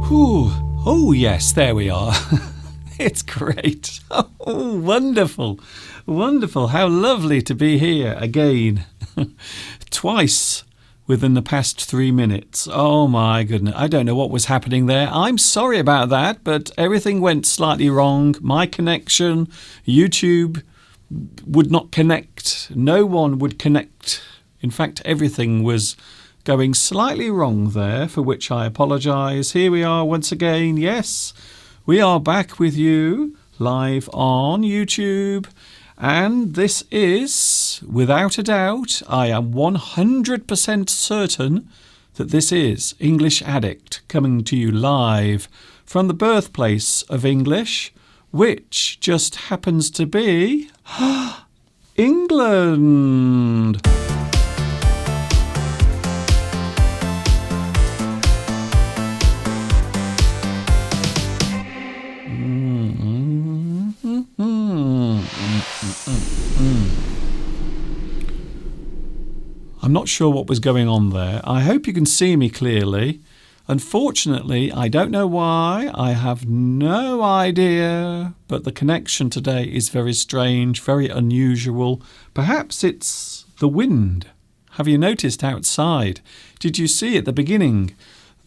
Whew. Oh, yes, there we are. It's great. Oh, wonderful. Wonderful. How lovely to be here again. Twice within the past 3 minutes. Oh, my goodness. I don't know what was happening there. I'm sorry about that, but everything went slightly wrong. My connection, YouTube would not connect. No one would connect. In fact, everything was going slightly wrong there, for which I apologise. Here we are once again. Yes, we are back with you live on YouTube. And this is, without a doubt, I am 100% certain that this is English Addict coming to you live from the birthplace of English, which just happens to be England. I'm not sure what was going on there. I hope you can see me clearly. Unfortunately, I don't know why. I have no idea. But the connection today is very strange, very unusual. Perhaps it's the wind. Have you noticed outside? Did you see at the beginning?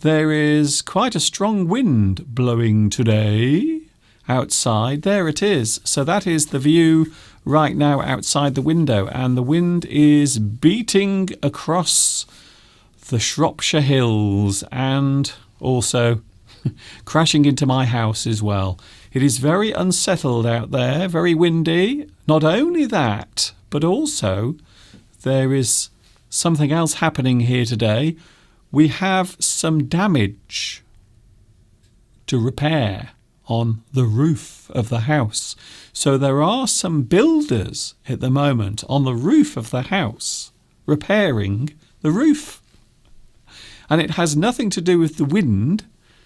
There is quite a strong wind blowing today outside. There it is. So that is the view right now outside the window, and the wind is beating across the Shropshire Hills and also crashing into my house as well. It is very unsettled out there, very windy. Not only that, but also there is something else happening here today. We have some damage to repair on the roof of the house. So there are some builders at the moment on the roof of the house repairing the roof. And it has nothing to do with the wind.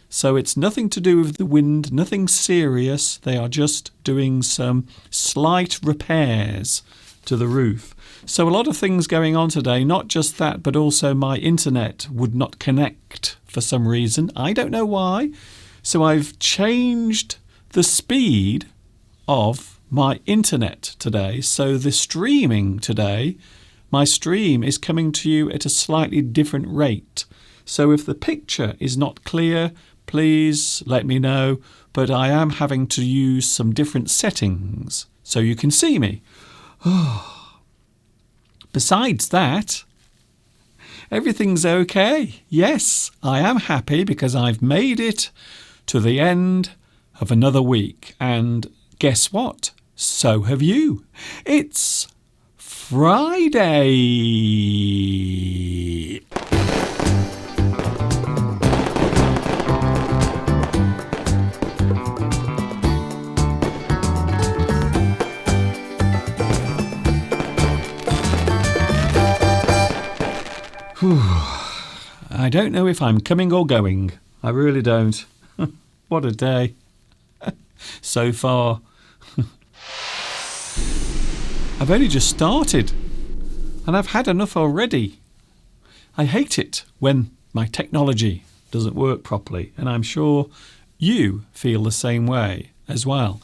So it's nothing to do with the wind, nothing serious. They are just doing some slight repairs to the roof. So a lot of things going on today, not just that, but also my internet would not connect for some reason. I don't know why. So I've changed the speed of my internet today. So the streaming today, my stream is coming to you at a slightly different rate. So if the picture is not clear, please let me know. But I am having to use some different settings so you can see me. Besides that, everything's okay. Yes, I am happy because I've made it to the end of another week. And guess what? So have you. It's Friday. I don't know if I'm coming or going. I really don't. What a day so far. I've only just started and I've had enough already. I hate it when my technology doesn't work properly, and I'm sure you feel the same way as well.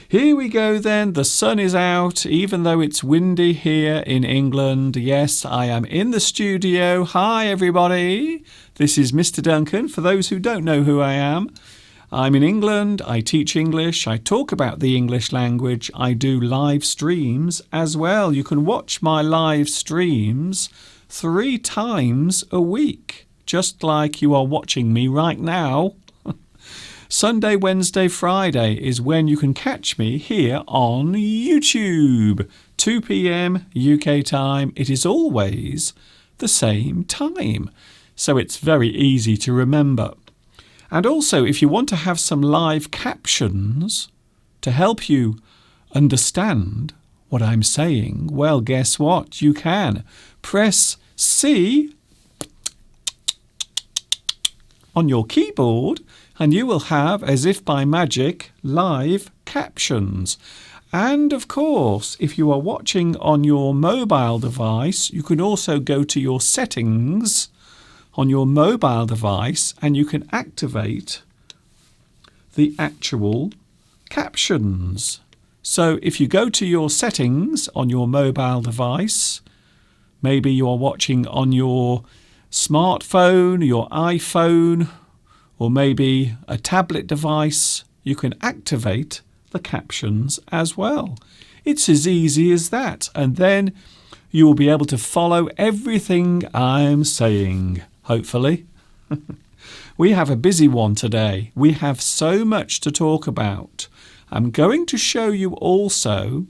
Here we go then. The sun is out, even though it's windy here in England. Yes, I am in the studio. Hi, everybody. This is Mr. Duncan, for those who don't know who I am. I'm in England, I teach English, I talk about the English language, I do live streams as well. You can watch my live streams 3 times a week, just like you are watching me right now. Sunday, Wednesday, Friday is when you can catch me here on YouTube. 2 p.m. UK time. It is always the same time, so it's very easy to remember. And also, if you want to have some live captions to help you understand what I'm saying, well, guess what? You can press C on your keyboard and you will have, as if by magic, live captions. And of course, if you are watching on your mobile device, you can also go to your settings on your mobile device and you can activate the actual captions. So if you go to your settings on your mobile device, maybe you're watching on your smartphone, your iPhone, or maybe a tablet device, you can activate the captions as well. It's as easy as that. And then you will be able to follow everything I'm saying, hopefully. We have a busy one today. We have so much to talk about. I'm going to show you also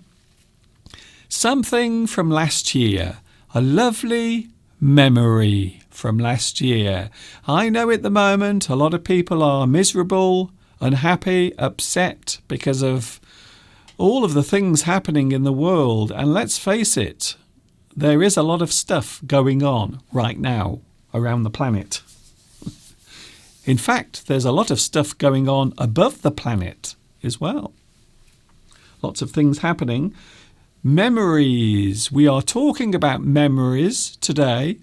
something from last year, a lovely memory from last year. I know at the moment a lot of people are miserable, unhappy, upset because of all of the things happening in the world. And let's face it, there is a lot of stuff going on right now around the planet. In fact, there's a lot of stuff going on above the planet as well. Lots of things happening. Memories. We are talking about memories today.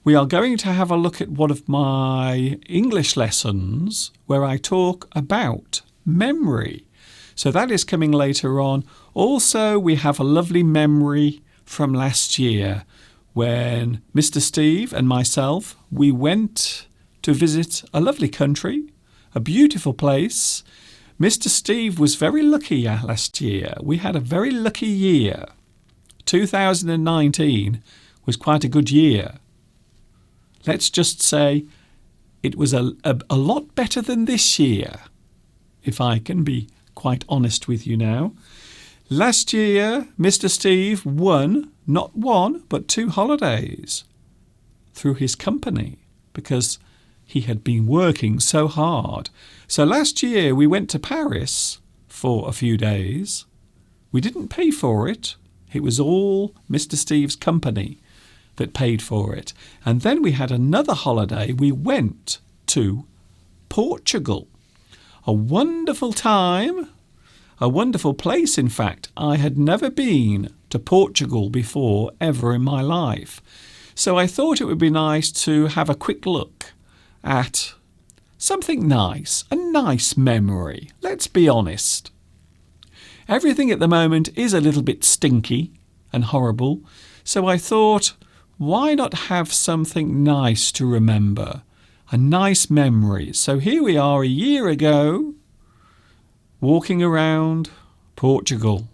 We are going to have a look at one of my English lessons where I talk about memory. So that is coming later on. Also, we have a lovely memory from last year when Mr. Steve and myself, we went to visit a lovely country, a beautiful place. Mr. Steve was very lucky last year. We had a very lucky year. 2019 was quite a good year. Let's just say it was a lot better than this year, if I can be quite honest with you now. Last year, Mr. Steve won not one, but 2 holidays through his company because he had been working so hard. So last year we went to Paris for a few days. We didn't pay for it. It was all Mr. Steve's company that paid for it. And then we had another holiday. We went to Portugal. A wonderful time, a wonderful place, in fact. I had never been to Portugal before, ever in my life. So I thought it would be nice to have a quick look at something nice, a nice memory. Let's be honest. Everything at the moment is a little bit stinky and horrible, so I thought, why not have something nice to remember? A nice memory. So here we are a year ago, walking around Portugal.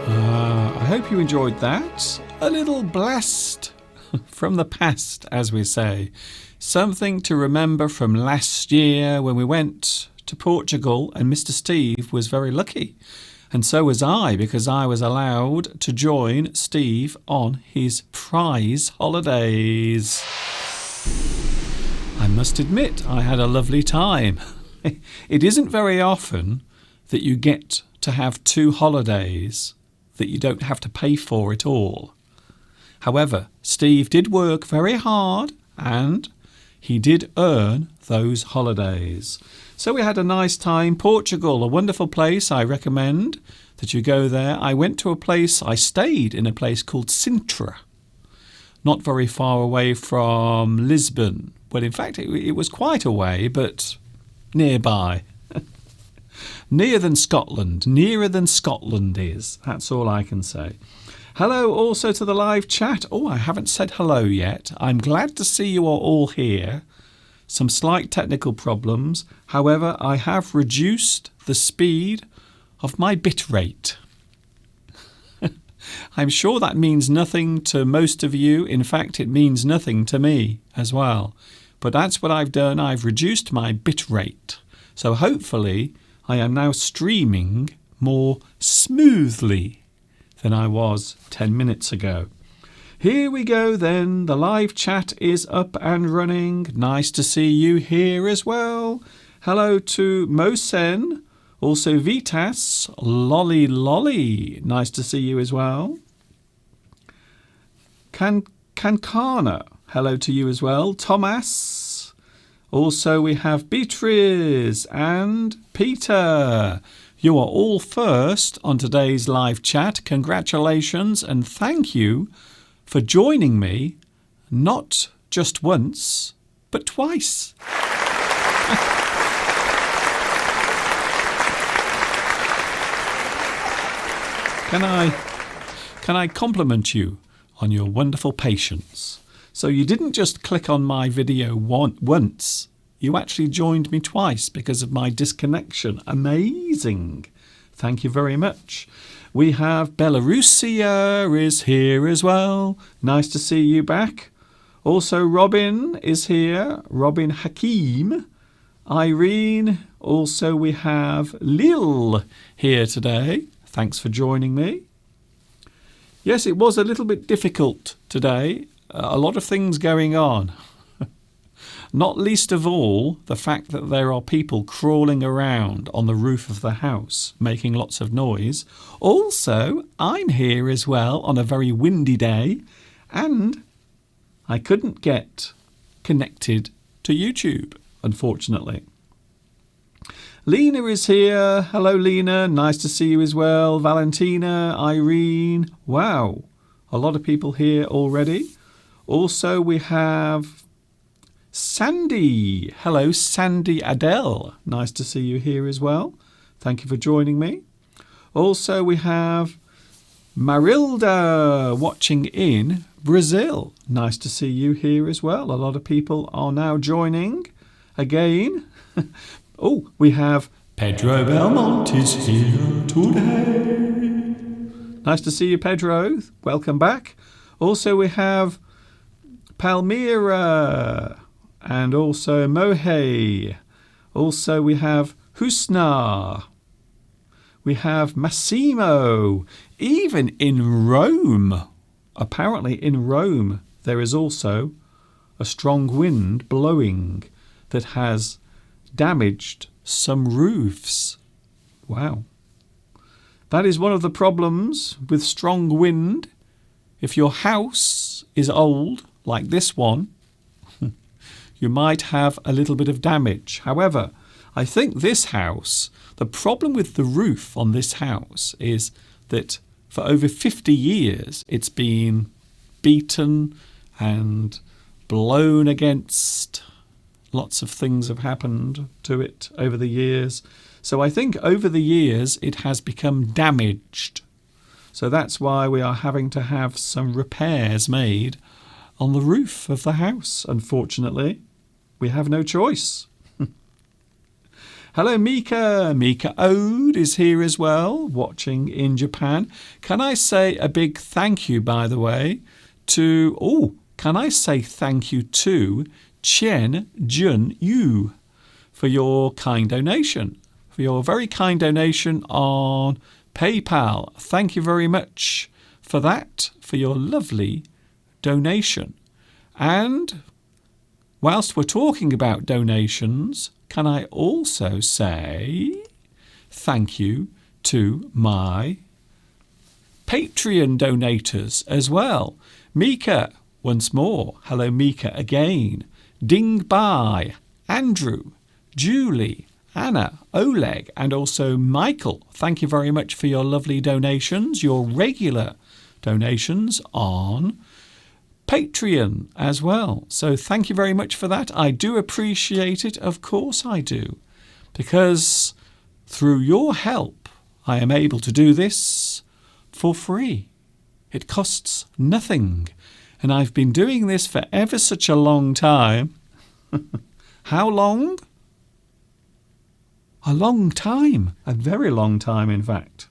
I hope you enjoyed that. A little blast from the past, as we say. Something to remember from last year when we went to Portugal, and Mr. Steve was very lucky. And so was I, because I was allowed to join Steve on his prize holidays. I must admit, I had a lovely time. It isn't very often that you get to have 2 holidays that you don't have to pay for at all. However, Steve did work very hard and he did earn those holidays. So we had a nice time. Portugal, a wonderful place. I recommend that you go there. I stayed in a place called Sintra, not very far away from Lisbon. Well, in fact, it was quite away, but nearby. Nearer than Scotland is. That's all I can say. Hello also to the live chat. Oh, I haven't said hello yet. I'm glad to see you are all here. Some slight technical problems. However, I have reduced the speed of my bit rate. I'm sure that means nothing to most of you. In fact, it means nothing to me as well. But that's what I've done. I've reduced my bit rate. So hopefully I am now streaming more smoothly than I was 10 minutes ago. Here we go then. The live chat is up and running. Nice to see you here as well. Hello to Mosen. Also Vitas. Lolly. Nice to see you as well. Kankana. Hello to you as well. Thomas. Also we have Beatrice and Peter. You are all first on today's live chat. Congratulations and thank you for joining me, not just once, but twice. Can I compliment you on your wonderful patience? So you didn't just click on my video once, you actually joined me twice because of my disconnection. Amazing. Thank you very much. We have Belarusia is here as well. Nice to see you back. Also Robin is here. Robin Hakim. Irene. Also we have Lil here today. Thanks for joining me. Yes, it was a little bit difficult today. A lot of things going on. Not least of all, the fact that there are people crawling around on the roof of the house, making lots of noise. Also, I'm here as well on a very windy day, and I couldn't get connected to YouTube, unfortunately. Lena is here. Hello, Lena. Nice to see you as well. Valentina, Irene. Wow, a lot of people here already. Also, we have Sandy. Hello, Sandy Adele. Nice to see you here as well. Thank you for joining me. Also, we have Marilda watching in Brazil. Nice to see you here as well. A lot of people are now joining again. Oh, we have Pedro Belmont is here today. Nice to see you, Pedro. Welcome back. Also, we have Palmyra and also Mohey. Also, we have Husna. We have Massimo. Even in Rome. Apparently in Rome there is also a strong wind blowing that has damaged some roofs. Wow. That is one of the problems with strong wind. If your house is old, like this one, you might have a little bit of damage. However, I think this house, the problem with the roof on this house is that for over 50 years it's been beaten and blown against. Lots of things have happened to it over the years. So I think over the years it has become damaged. So that's why we are having to have some repairs made on the roof of the house. Unfortunately, we have no choice. Hello, Mika. Mika Ode is here as well, watching in Japan. Can I say a big thank you, by the way, can I say thank you to Chen Jun Yu for your kind donation, for your very kind donation on PayPal. Thank you very much for that, for your lovely donation. And whilst we're talking about donations, can I also say thank you to my Patreon donators as well. Mika, once more. Hello, Mika, again. Ding Bai, Andrew, Julie, Anna, Oleg, and also Michael. Thank you very much for your lovely donations, your regular donations on Patreon as well. So thank you very much for that. I do appreciate it. Of course I do. Because through your help, I am able to do this for free. It costs nothing. And I've been doing this for ever such a long time. How long? A long time. A very long time, in fact.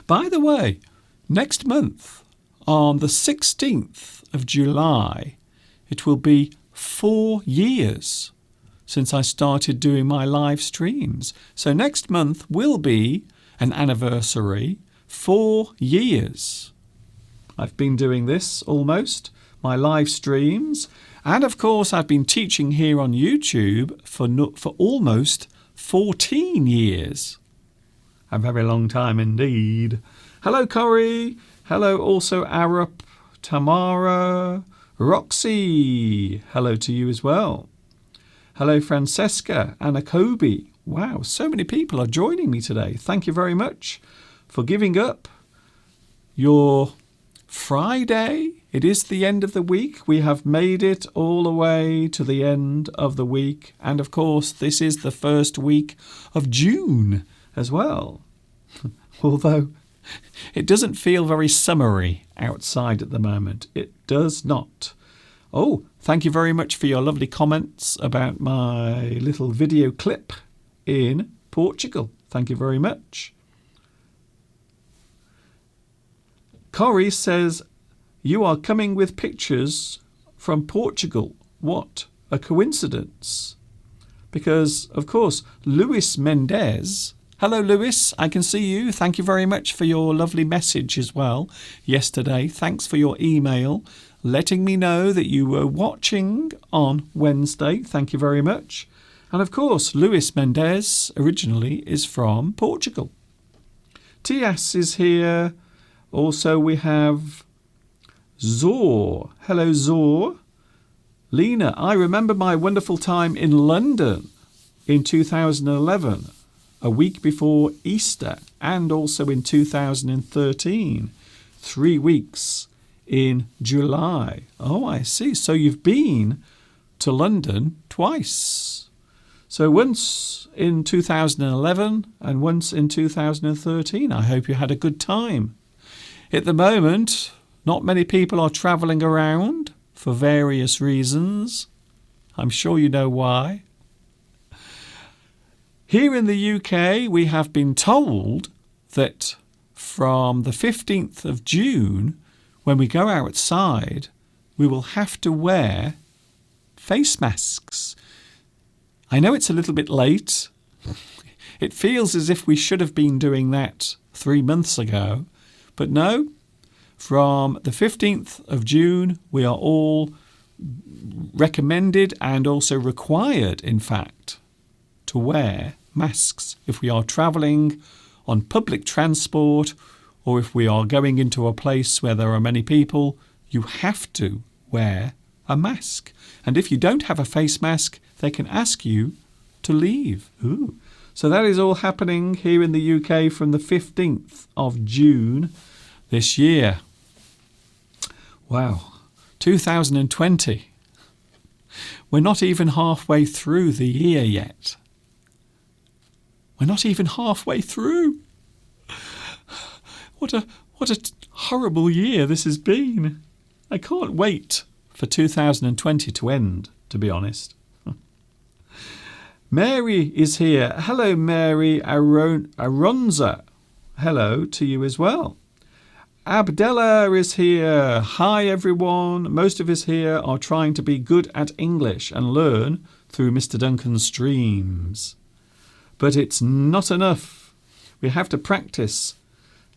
By the way, next month, on the 16th of July, it will be 4 years since I started doing my live streams. So next month will be an anniversary, 4 years. I've been doing this almost, my live streams. And of course, I've been teaching here on YouTube for almost 14 years. A very long time indeed. Hello, Corey. Hello also Arup, Tamara, Roxy. Hello to you as well. Hello, Francesca, Anna Kobe. Wow, so many people are joining me today. Thank you very much for giving up your Friday. It is the end of the week. We have made it all the way to the end of the week. And of course, this is the first week of June as well. Although it doesn't feel very summery outside at the moment. It does not. Oh, thank you very much for your lovely comments about my little video clip in Portugal. Thank you very much. Corey says, you are coming with pictures from Portugal. What a coincidence. Because, of course, Luis Mendes... Hello, Lewis. I can see you. Thank you very much for your lovely message as well yesterday. Thanks for your email letting me know that you were watching on Wednesday. Thank you very much. And of course, Luis Mendes originally is from Portugal. Tias is here. Also, we have Zor. Hello, Zor. Lena, I remember my wonderful time in London in 2011. A week before Easter, and also in 2013. 3 weeks in July. Oh, I see. So you've been to London twice. So once in 2011 and once in 2013. I hope you had a good time. At the moment, not many people are travelling around for various reasons. I'm sure you know why. Here in the UK, we have been told that from the 15th of June, when we go outside, we will have to wear face masks. I know it's a little bit late. It feels as if we should have been doing that 3 months ago. But no, from the 15th of June, we are all recommended and also required, in fact, to wear masks if we are travelling on public transport or if we are going into a place where there are many people. You have to wear a mask. And if you don't have a face mask, they can ask you to leave. Ooh. So that is all happening here in the UK from the 15th of June this year. Wow, 2020. We're not even halfway through the year yet. We're not even halfway through. What a horrible year this has been. I can't wait for 2020 to end, to be honest. Mary is here. Hello, Mary Aronza. Hello to you as well. Abdella is here. Hi, everyone. Most of us here are trying to be good at English and learn through Mr. Duncan's streams. But it's not enough. We have to practice.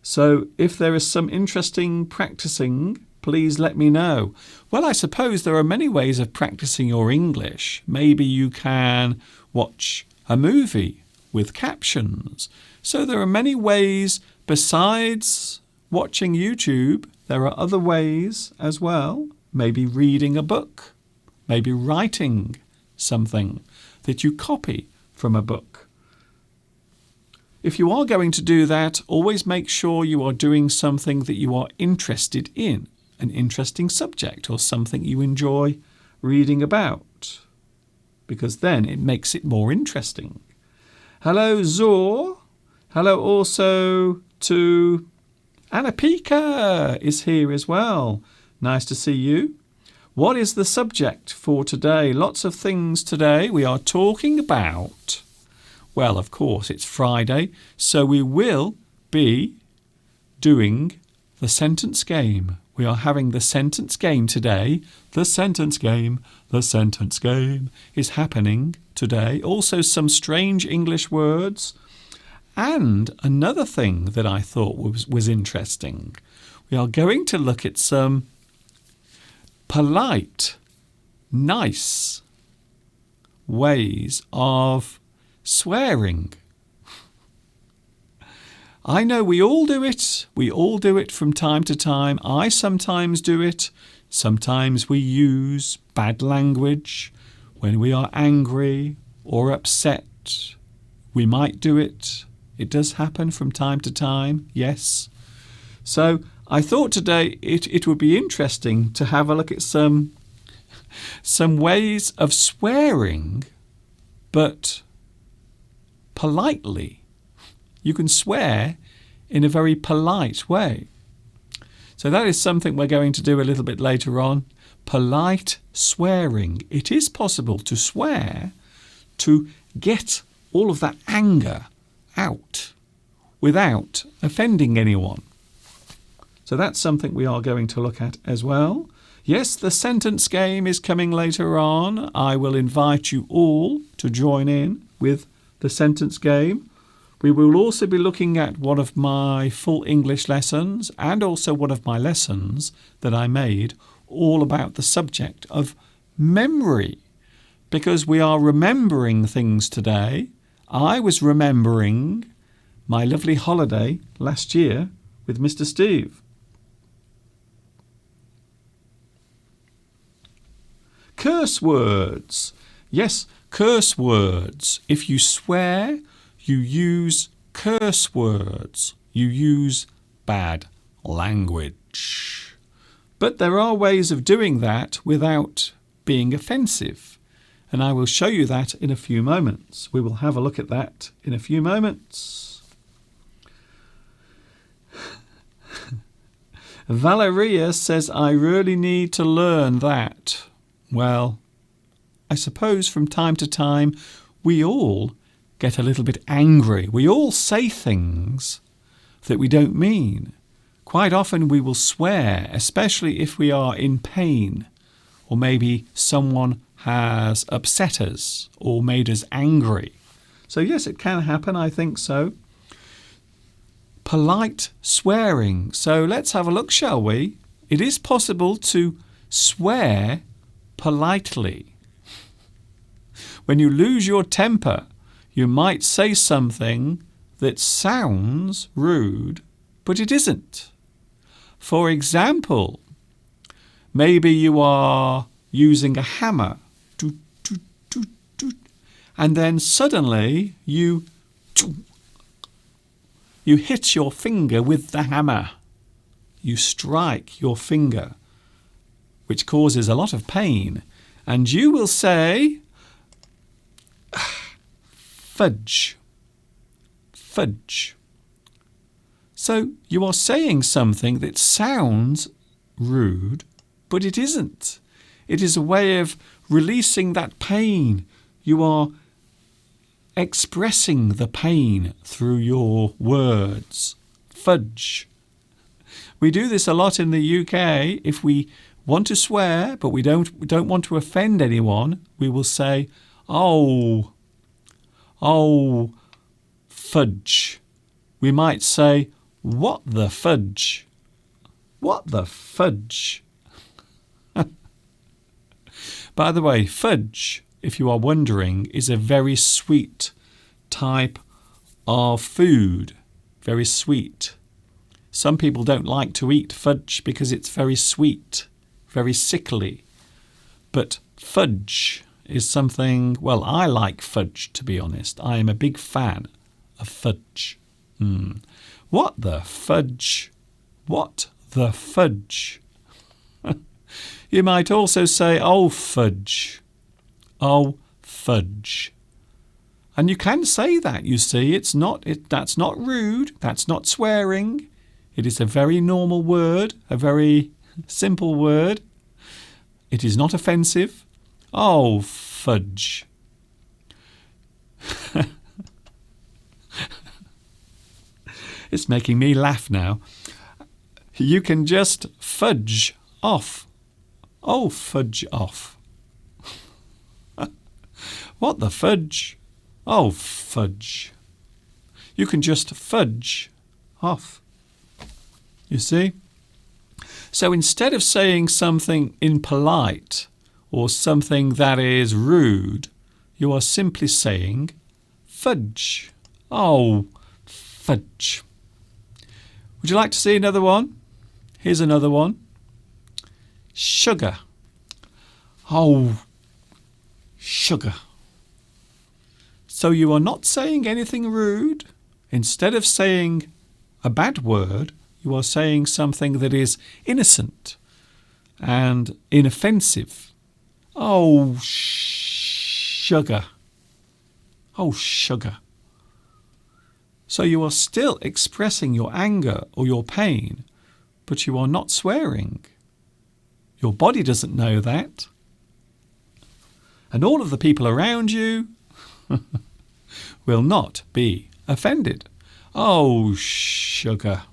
So if there is some interesting practicing, please let me know. Well, I suppose there are many ways of practicing your English. Maybe you can watch a movie with captions. So there are many ways besides watching YouTube. There are other ways as well. Maybe reading a book. Maybe writing something that you copy from a book. If you are going to do that, always make sure you are doing something that you are interested in, an interesting subject or something you enjoy reading about, because then it makes it more interesting. Hello, Zor. Hello also to Anna Pika is here as well. Nice to see you. What is the subject for today? Lots of things today. We are talking about, well, of course, it's Friday, so we will be doing the sentence game. We are having the sentence game today. The sentence game is happening today. Also some strange English words. And another thing that I thought was interesting. We are going to look at some polite, nice ways of swearing. I know we all do it. We all do it from time to time. I sometimes do it. Sometimes we use bad language when we are angry or upset. We might do it. It does happen from time to time, yes. So I thought today it would be interesting to have a look at some ways of swearing, but politely. You can swear in a very polite way. So that is something we're going to do a little bit later on. Polite swearing. It is possible to swear to get all of that anger out without offending anyone. So that's something we are going to look at as well. Yes, the sentence game is coming later on. I will invite you all to join in with the sentence game. We will also be looking at one of my full English lessons and also one of my lessons that I made all about the subject of memory, because we are remembering things today. I was remembering my lovely holiday last year with Mr. Steve. Curse words. Yes, curse words. If you swear, you use curse words. You use bad language. But there are ways of doing that without being offensive. And I will show you that in a few moments. We will have a look at that in a few moments. Valeria says, I really need to learn that. Well, I suppose from time to time we all get a little bit angry. We all say things that we don't mean. Quite often we will swear, especially if we are in pain, or maybe someone has upset us or made us angry. So yes, it can happen, I think so. Polite swearing. So let's have a look, shall we? It is possible to swear politely. When you lose your temper, you might say something that sounds rude, but it isn't. For example, maybe you are using a hammer, and then suddenly you hit your finger with the hammer. You strike your finger, which causes a lot of pain, and you will say, fudge, fudge. So you are saying something that sounds rude, but it isn't. It is a way of releasing that pain. You are expressing the pain through your words. Fudge. We do this a lot in the UK. If we want to swear, but we don't want to offend anyone, we will say, oh, fudge. We might say, what the fudge? What the fudge? By the way, fudge, if you are wondering, is a very sweet type of food. Very sweet. Some people don't like to eat fudge because it's very sweet, very sickly. But fudge is something, well, I like fudge, to be honest. I am a big fan of fudge. What the fudge? What the fudge? You might also say, oh, fudge. Oh, fudge. And you can say that, you see. That's not rude. That's not swearing. It is a very normal word, a very simple word. It is not offensive. Oh, fudge. It's making me laugh now. You can just fudge off. Oh, fudge off. What the fudge? Oh, fudge. You can just fudge off. You see? So instead of saying something impolite or something that is rude, you are simply saying fudge. Oh, fudge. Would you like to see another one? Here's another one. Sugar. Oh, sugar. So you are not saying anything rude. Instead of saying a bad word, you are saying something that is innocent and inoffensive. Oh, sugar. Oh, sugar. So you are still expressing your anger or your pain, but you are not swearing. Your body doesn't know that. And all of the people around you will not be offended. Oh, sugar.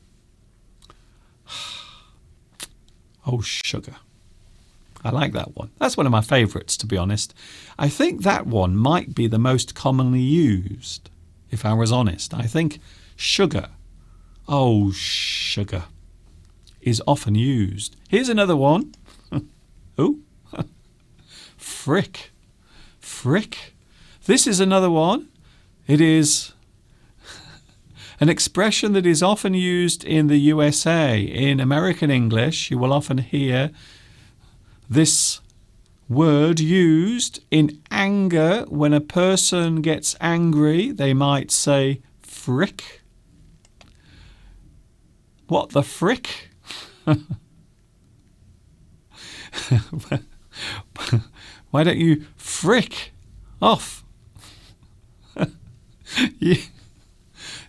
Oh, sugar. I like that one. That's one of my favourites, to be honest. I think that one might be the most commonly used, if I was honest. I think sugar, oh, sugar, is often used. Here's another one. Oh, frick. Frick. This is another one. It is an expression that is often used in the USA. In American English, you will often hear this word used in anger. When a person gets angry, they might say frick. What the frick? Why don't you frick off?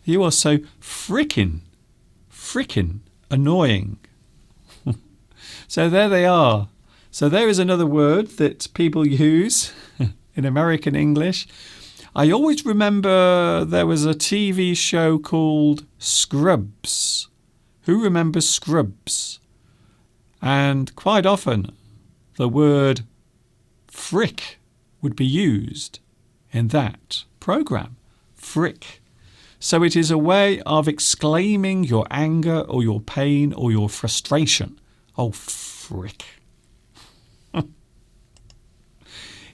You are so frickin' annoying. So there they are. So there is another word that people use in American English. I always remember there was a TV show called Scrubs. Who remembers Scrubs? And quite often the word frick would be used in that program. Frick. So it is a way of exclaiming your anger or your pain or your frustration. Oh, frick.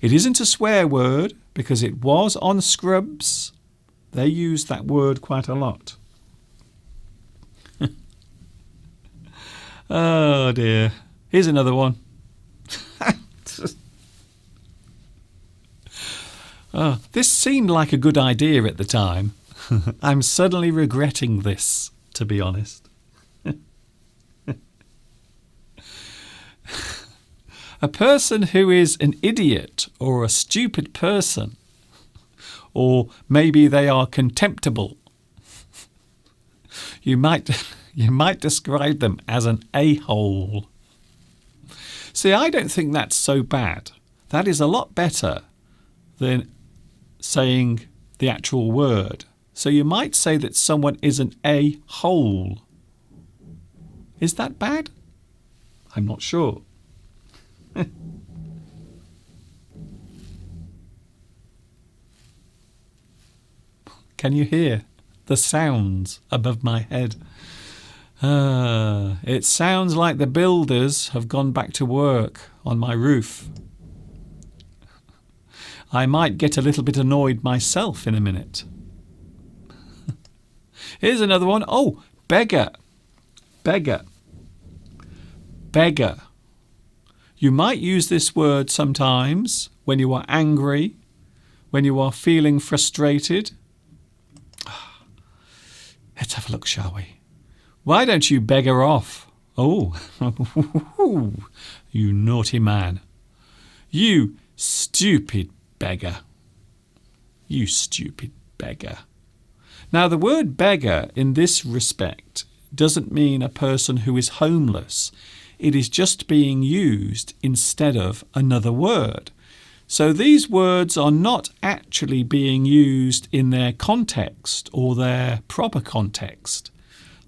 It isn't a swear word because it was on Scrubs. They used that word quite a lot. Oh dear. Here's another one. Oh, this seemed like a good idea at the time. I'm suddenly regretting this, to be honest. A person who is an idiot or a stupid person, or maybe they are contemptible, you might describe them as an a-hole. See, I don't think that's so bad. That is a lot better than saying the actual word. So you might say that someone is an a-hole. Is that bad? I'm not sure. Can you hear the sounds above my head? It sounds like the builders have gone back to work on my roof. I might get a little bit annoyed myself in a minute. Here's another one. Oh, beggar. Beggar. Beggar. You might use this word sometimes when you are angry, when you are feeling frustrated. Let's have a look, shall we? Why don't you beggar off? Oh, you naughty man. You stupid beggar. You stupid beggar. Now, the word beggar in this respect doesn't mean a person who is homeless. It is just being used instead of another word. So these words are not actually being used in their context or their proper context.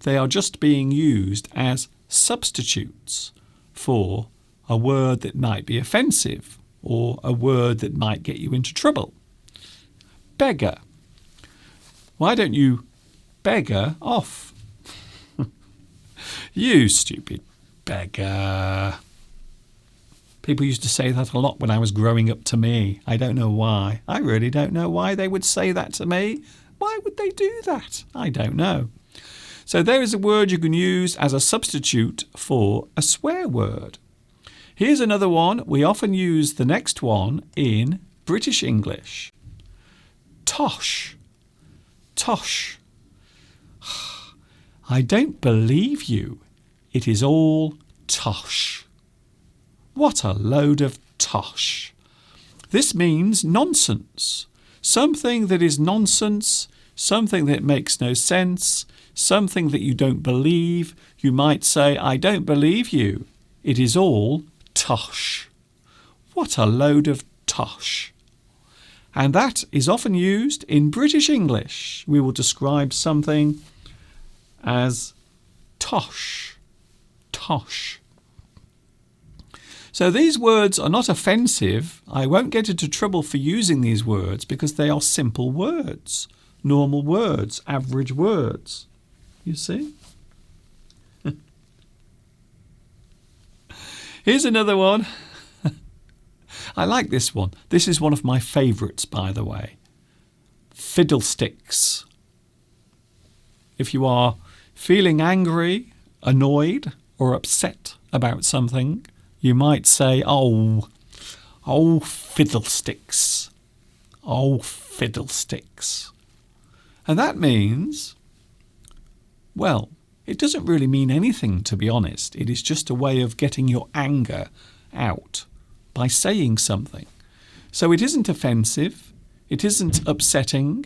They are just being used as substitutes for a word that might be offensive or a word that might get you into trouble. Beggar. Why don't you beggar off? You stupid beggar. People used to say that a lot when I was growing up to me. I don't know why. I really don't know why they would say that to me. Why would they do that? I don't know. So there is a word you can use as a substitute for a swear word. Here's another one. We often use the next one in British English. Tosh. Tosh. I don't believe you. It is all tosh. What a load of tosh. This means nonsense. Something that is nonsense, something that makes no sense, something that you don't believe. You might say, I don't believe you. It is all tosh. What a load of tosh. And that is often used in British English. We will describe something as tosh. Tosh. So these words are not offensive. I won't get into trouble for using these words because they are simple words, normal words, average words. You see? Here's another one. I like this one. This is one of my favourites, by the way. Fiddlesticks. If you are feeling angry, annoyed, or upset about something, you might say, oh, fiddlesticks. Oh, fiddlesticks. And that means, well, it doesn't really mean anything, to be honest. It is just a way of getting your anger out by saying something. So it isn't offensive. It isn't upsetting.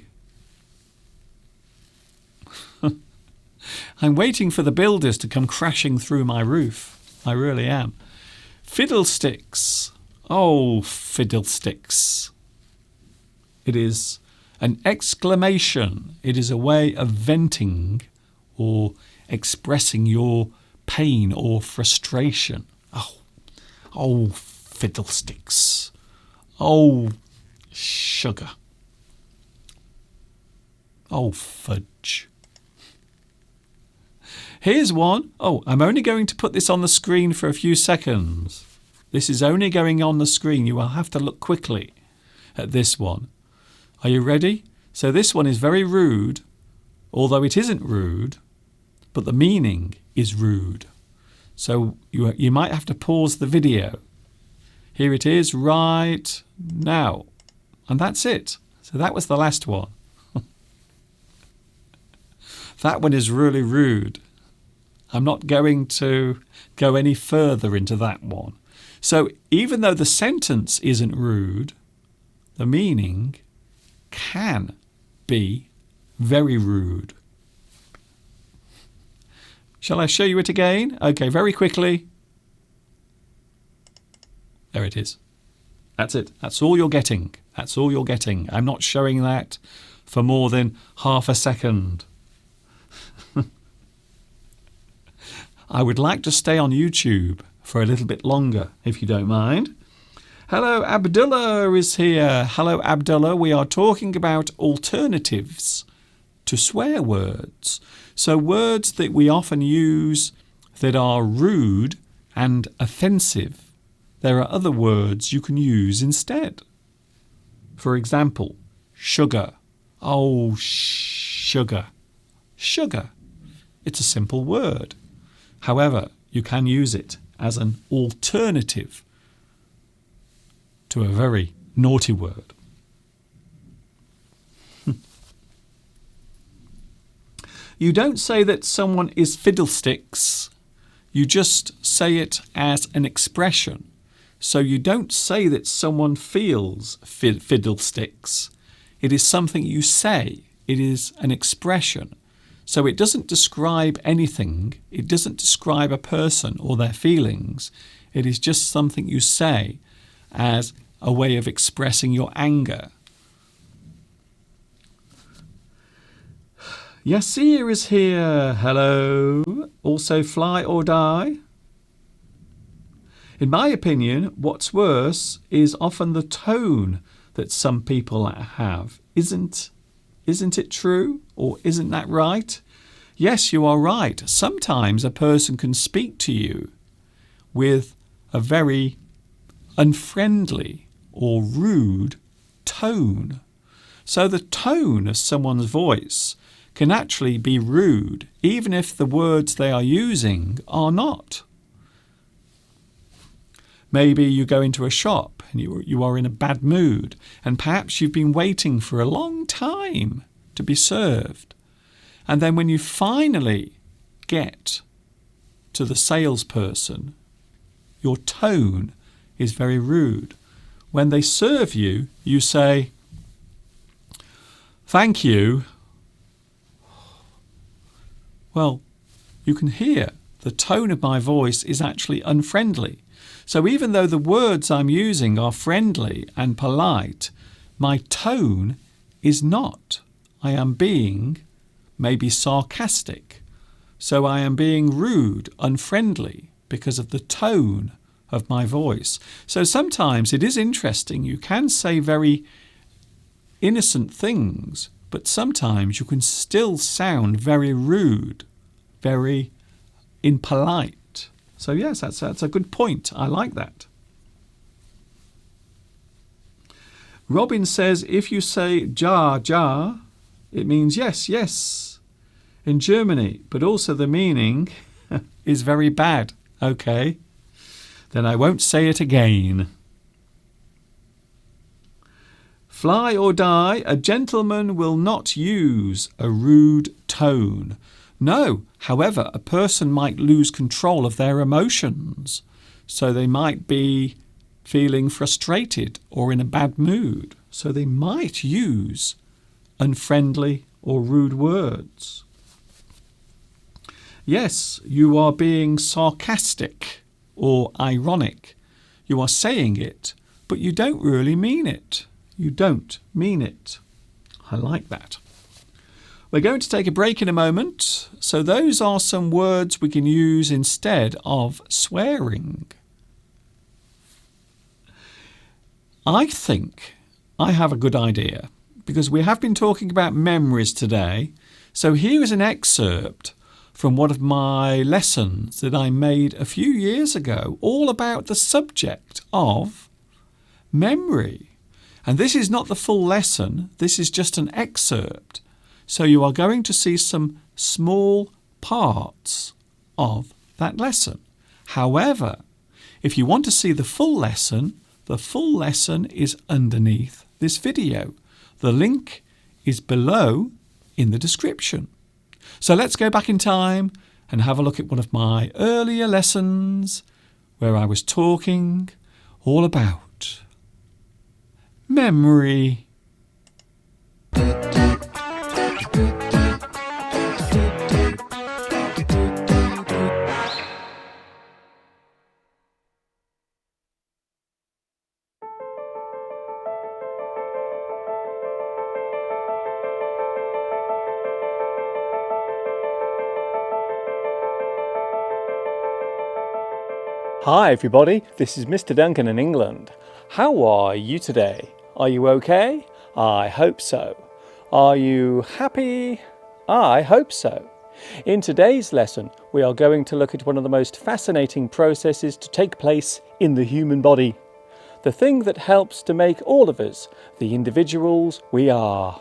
I'm waiting for the builders to come crashing through my roof. I really am. Fiddlesticks. Oh, fiddlesticks. It is an exclamation. It is a way of venting or expressing your pain or frustration. Oh, fiddlesticks. Oh, sugar. Oh, fudge. Here's one. Oh, I'm only going to put this on the screen for a few seconds. This is only going on the screen. You will have to look quickly at this one. Are you ready? So this one is very rude, although it isn't rude, but the meaning is rude. So you might have to pause the video. Here it is right now. And that's it. So that was the last one. That one is really rude. I'm not going to go any further into that one. So even though the sentence isn't rude, the meaning can be very rude. Shall I show you it again? Okay, very quickly. There it is. That's it. That's all you're getting. That's all you're getting. I'm not showing that for more than half a second. I would like to stay on YouTube for a little bit longer, if you don't mind. Hello, Abdullah is here. Hello, Abdullah. We are talking about alternatives to swear words. So words that we often use that are rude and offensive. There are other words you can use instead. For example, sugar. Oh, sugar. Sugar. It's a simple word. However, you can use it as an alternative to a very naughty word. You don't say that someone is fiddlesticks. You just say it as an expression. So you don't say that someone feels fiddlesticks. It is something you say. It is an expression. So it doesn't describe anything. It doesn't describe a person or their feelings. It is just something you say as a way of expressing your anger. Yasir is here. Hello. Also fly or die. In my opinion, what's worse is often the tone that some people have. Isn't it true? Or isn't that right? Yes, you are right. Sometimes a person can speak to you with a very unfriendly or rude tone. So the tone of someone's voice can actually be rude, even if the words they are using are not. Maybe you go into a shop and you are in a bad mood, and perhaps you've been waiting for a long time to be served. And then when you finally get to the salesperson, your tone is very rude. When they serve you, you say, "Thank you." Well, you can hear the tone of my voice is actually unfriendly. So even though the words I'm using are friendly and polite, my tone is not. I am being maybe sarcastic. So I am being rude, unfriendly, because of the tone of my voice. So sometimes it is interesting. You can say very innocent things, but sometimes you can still sound very rude, very impolite. So yes, that's a good point. I like that. Robin says if you say ja, ja, it means yes, yes in Germany, but also the meaning is very bad. Okay, then I won't say it again. Fly or die, a gentleman will not use a rude tone. No, however, a person might lose control of their emotions. So they might be feeling frustrated or in a bad mood. So they might use unfriendly or rude words. Yes, you are being sarcastic or ironic. You are saying it, but you don't really mean it. You don't mean it. I like that. We're going to take a break in a moment. So those are some words we can use instead of swearing. I think I have a good idea because we have been talking about memories today. So here is an excerpt from one of my lessons that I made a few years ago, all about the subject of memory. And this is not the full lesson. This is just an excerpt. So you are going to see some small parts of that lesson. However, if you want to see the full lesson is underneath this video. The link is below in the description. So let's go back in time and have a look at one of my earlier lessons where I was talking all about memory. Hi everybody, this is Mr. Duncan in England. How are you today? Are you okay? I hope so. Are you happy? I hope so. In today's lesson, we are going to look at one of the most fascinating processes to take place in the human body. The thing that helps to make all of us the individuals we are.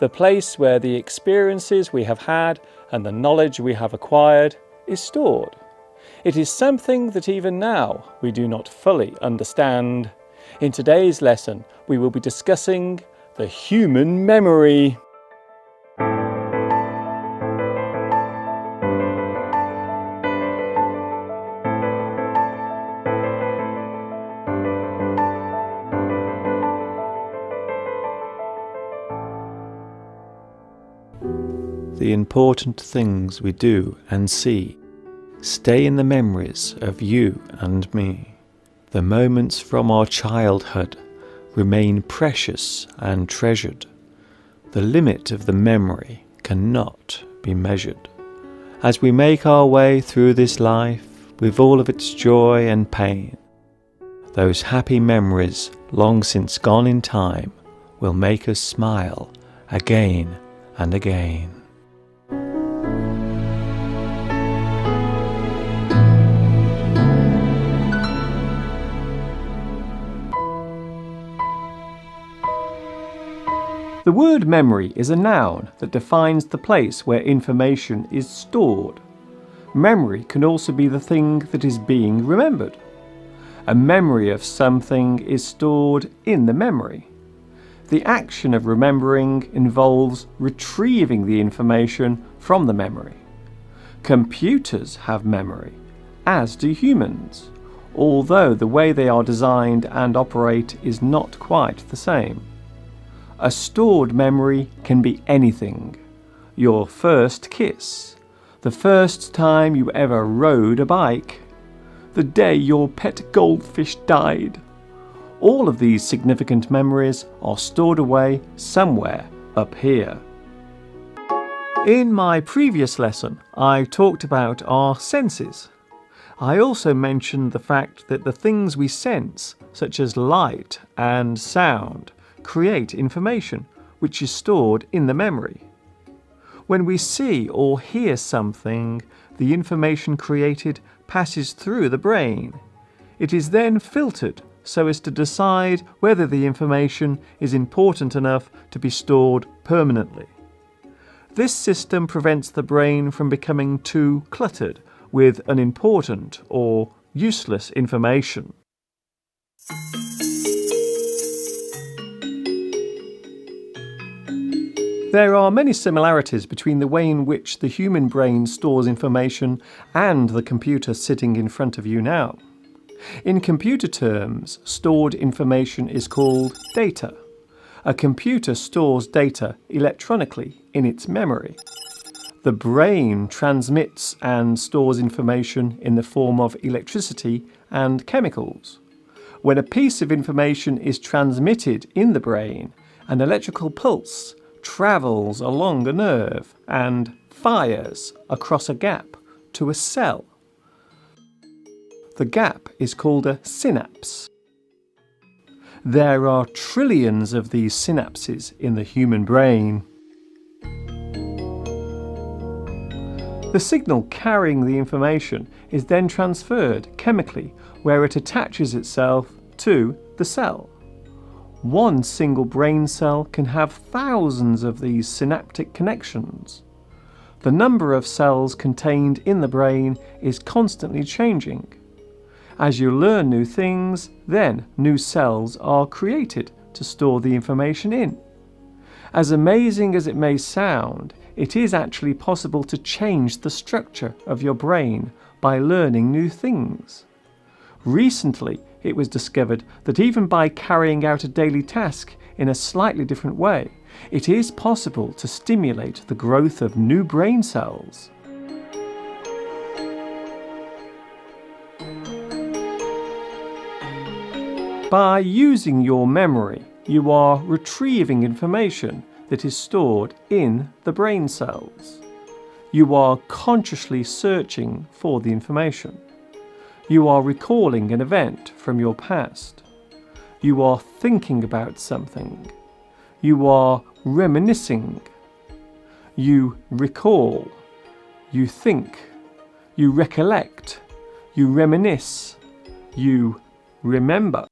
The place where the experiences we have had and the knowledge we have acquired is stored. It is something that even now we do not fully understand. In today's lesson, we will be discussing the human memory. The important things we do and see stay in the memories of you and me. The moments from our childhood remain precious and treasured. The limit of the memory cannot be measured. As we make our way through this life with all of its joy and pain, those happy memories long since gone in time will make us smile again and again. The word memory is a noun that defines the place where information is stored. Memory can also be the thing that is being remembered. A memory of something is stored in the memory. The action of remembering involves retrieving the information from the memory. Computers have memory, as do humans, although the way they are designed and operate is not quite the same. A stored memory can be anything. Your first kiss, the first time you ever rode a bike, the day your pet goldfish died. All of these significant memories are stored away somewhere up here. In my previous lesson, I talked about our senses. I also mentioned the fact that the things we sense, such as light and sound, create information which is stored in the memory. When we see or hear something, the information created passes through the brain. It is then filtered so as to decide whether the information is important enough to be stored permanently. This system prevents the brain from becoming too cluttered with unimportant or useless information. There are many similarities between the way in which the human brain stores information and the computer sitting in front of you now. In computer terms, stored information is called data. A computer stores data electronically in its memory. The brain transmits and stores information in the form of electricity and chemicals. When a piece of information is transmitted in the brain, an electrical pulse travels along a nerve and fires across a gap to a cell. The gap is called a synapse. There are trillions of these synapses in the human brain. The signal carrying the information is then transferred chemically where it attaches itself to the cell. One single brain cell can have thousands of these synaptic connections. The number of cells contained in the brain is constantly changing. As you learn new things, then new cells are created to store the information in. As amazing as it may sound, it is actually possible to change the structure of your brain by learning new things. Recently, it was discovered that even by carrying out a daily task in a slightly different way, it is possible to stimulate the growth of new brain cells. By using your memory, you are retrieving information that is stored in the brain cells. You are consciously searching for the information. You are recalling an event from your past. You are thinking about something. You are reminiscing. You recall. You think. You recollect. You reminisce. You remember.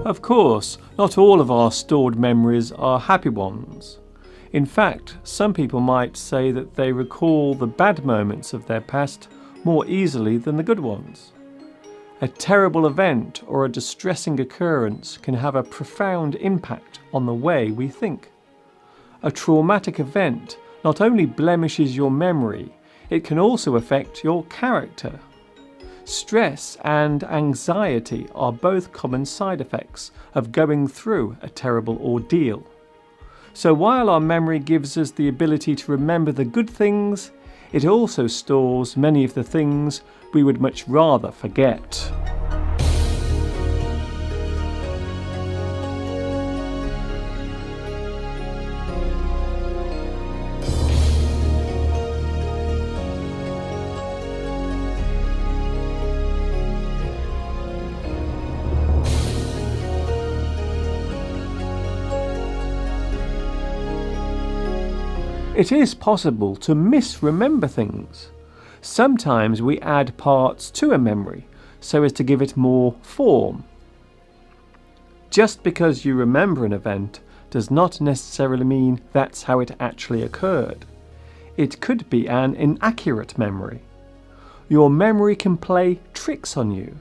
Of course, not all of our stored memories are happy ones. In fact, some people might say that they recall the bad moments of their past more easily than the good ones. A terrible event or a distressing occurrence can have a profound impact on the way we think. A traumatic event not only blemishes your memory, it can also affect your character. Stress and anxiety are both common side effects of going through a terrible ordeal. So while our memory gives us the ability to remember the good things, it also stores many of the things we would much rather forget. It is possible to misremember things. Sometimes we add parts to a memory so as to give it more form. Just because you remember an event does not necessarily mean that's how it actually occurred. It could be an inaccurate memory. Your memory can play tricks on you.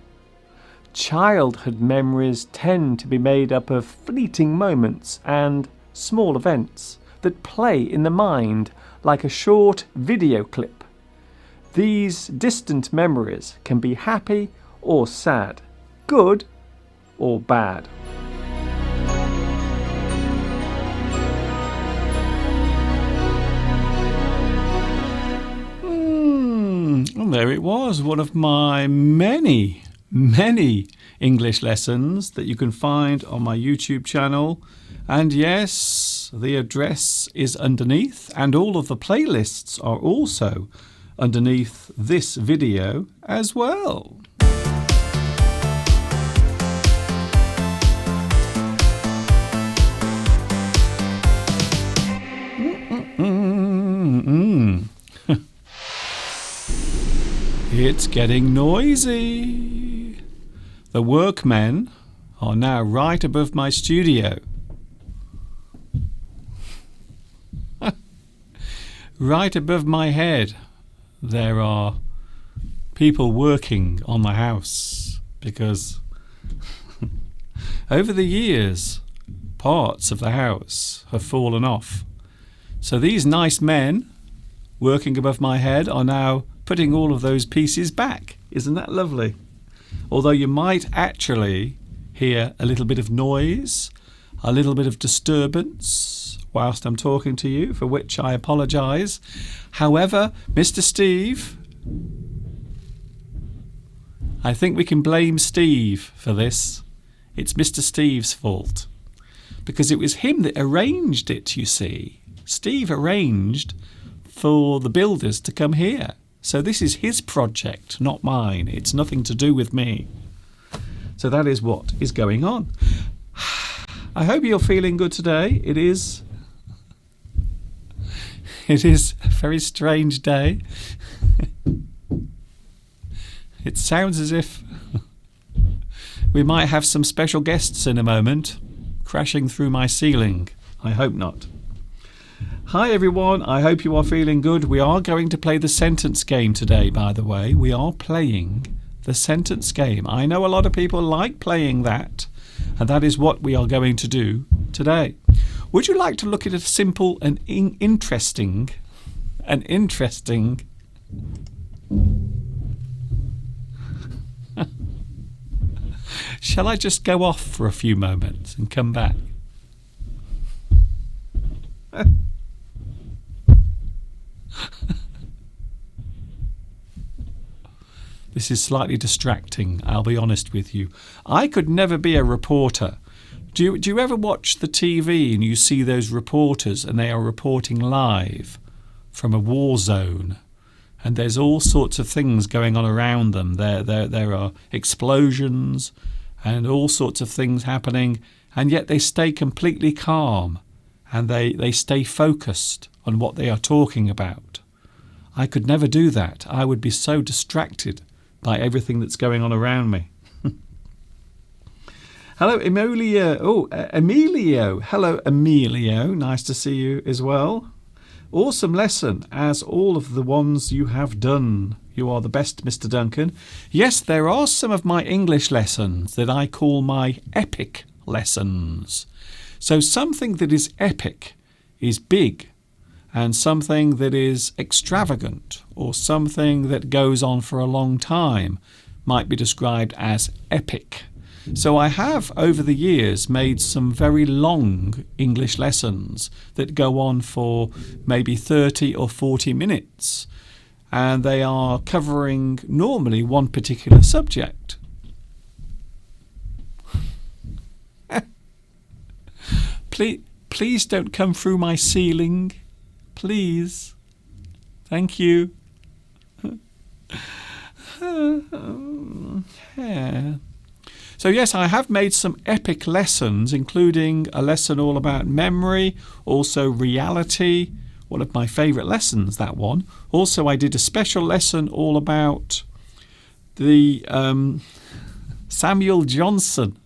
Childhood memories tend to be made up of fleeting moments and small events that play in the mind like a short video clip. These distant memories can be happy or sad, good or bad. And there it was, one of my many English lessons that you can find on my YouTube channel. And yes, the address is underneath, and all of the playlists are also underneath this video as well. It's getting noisy. The workmen are now right above my studio. Right above my head, there are people working on the house because over the years, parts of the house have fallen off. So these nice men working above my head are now putting all of those pieces back. Isn't that lovely? Although you might actually hear a little bit of noise, a little bit of disturbance whilst I'm talking to you, for which I apologise. However, Mr. Steve, I think we can blame Steve for this. It's Mr. Steve's fault, because it was him that arranged it, you see. Steve arranged for the builders to come here. So this is his project, not mine. It's nothing to do with me. So that is what is going on. I hope you're feeling good today. It is a very strange day. It sounds as if we might have some special guests in a moment crashing through my ceiling. I hope not. Hi everyone, I hope you are feeling good. We are going to play the sentence game today, by the way. We are playing the sentence game. I know a lot of people like playing that, and that is what we are going to do today. Would you like to look at a simple and interesting Shall I just go off for a few moments and come back? This is slightly distracting, I'll be honest with you. I could never be a reporter. Do you ever watch the TV and you see those reporters and they are reporting live from a war zone? And there's all sorts of things going on around them. There are explosions and all sorts of things happening, and yet they stay completely calm and they stay focused on what they are talking about. I could never do that. I would be so distracted by everything that's going on around me. Hello, Emilio. Oh, Emilio. Hello, Emilio. Nice to see you as well. Awesome lesson, as all of the ones you have done. You are the best, Mr. Duncan. Yes, there are some of my English lessons that I call my epic lessons. So something that is epic is big, and something that is extravagant or something that goes on for a long time might be described as epic. So I have, over the years, made some very long English lessons that go on for maybe 30 or 40 minutes. And they are covering normally one particular subject. Please don't come through my ceiling. Please. Thank you. Yeah. So yes, I have made some epic lessons, including a lesson all about memory, also reality, one of my favourite lessons, that one. Also, I did a special lesson all about the Samuel Johnson.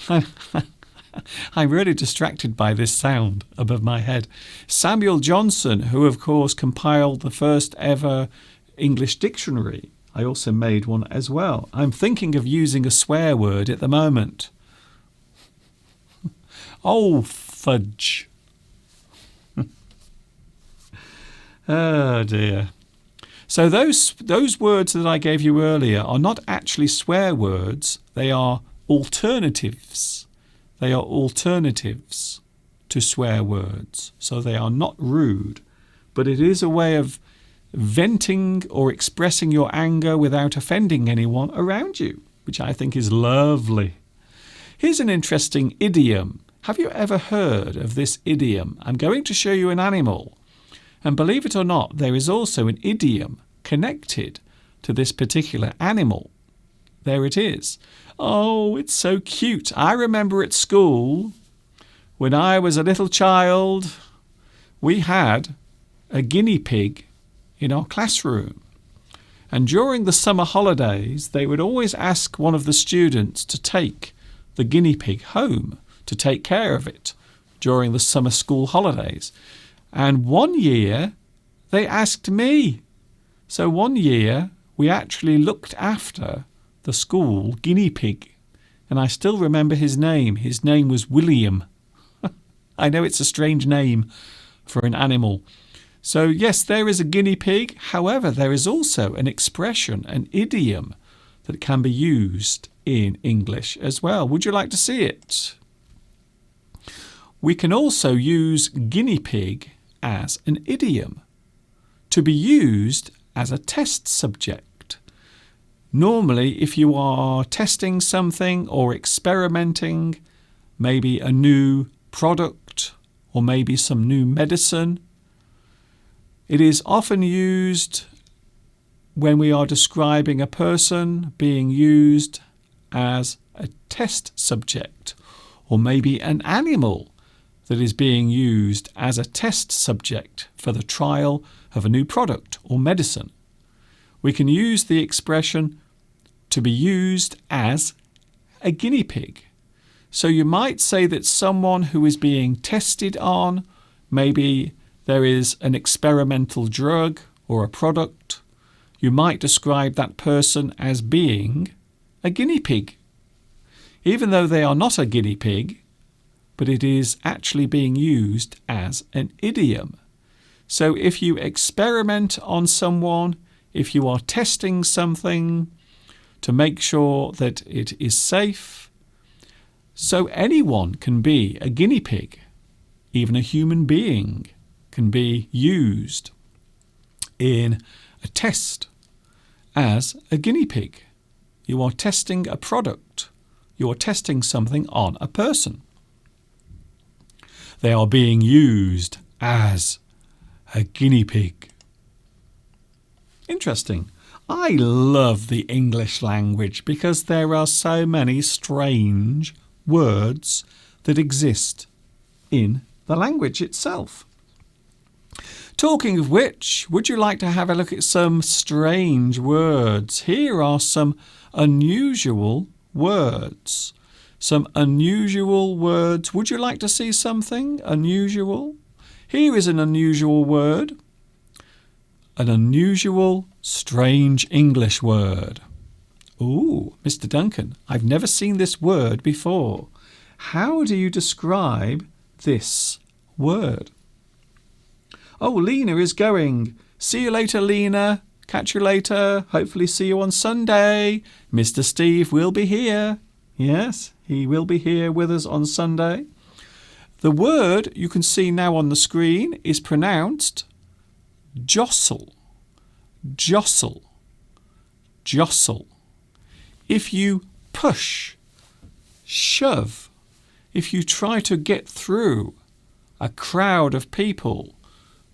I'm really distracted by this sound above my head. Samuel Johnson, who of course compiled the first ever English dictionary. I also made one as well. I'm thinking of using a swear word at the moment. Oh, fudge. Oh dear. So those words that I gave you earlier are not actually swear words. They are alternatives. They are alternatives to swear words. So they are not rude, but it is a way of venting or expressing your anger without offending anyone around you, which I think is lovely. Here's an interesting idiom. Have you ever heard of this idiom? I'm going to show you an animal. And believe it or not, there is also an idiom connected to this particular animal. There it is. Oh, it's so cute. I remember at school, when I was a little child, we had a guinea pig in our classroom. And during the summer holidays, they would always ask one of the students to take the guinea pig home to take care of it during the summer school holidays. And one year, they asked me. So one year, we actually looked after the school guinea pig. And I still remember his name. His name was William. I know it's a strange name for an animal. So yes, there is a guinea pig. However, there is also an expression, an idiom that can be used in English as well. Would you like to see it? We can also use guinea pig as an idiom to be used as a test subject. Normally, if you are testing something or experimenting, maybe a new product or maybe some new medicine, it is often used when we are describing a person being used as a test subject, or maybe an animal that is being used as a test subject for the trial of a new product or medicine. We can use the expression to be used as a guinea pig. So you might say that someone who is being tested on, maybe there is an experimental drug or a product, you might describe that person as being a guinea pig. Even though they are not a guinea pig, but it is actually being used as an idiom. So if you experiment on someone, if you are testing something to make sure that it is safe. So anyone can be a guinea pig. Even a human being can be used in a test as a guinea pig. You are testing a product. You are testing something on a person. They are being used as a guinea pig. Interesting. I love the English language because there are so many strange words that exist in the language itself. Talking of which, would you like to have a look at some strange words? Here are some unusual words. Some unusual words. Would you like to see something unusual? Here is an unusual word. An unusual, strange English word. Ooh, Mr. Duncan, I've never seen this word before. How do you describe this word? Oh, Lena is going. See you later, Lena. Catch you later. Hopefully see you on Sunday. Mr. Steve will be here. Yes, he will be here with us on Sunday. The word you can see now on the screen is pronounced jostle. Jostle. Jostle. If you push, shove, if you try to get through a crowd of people,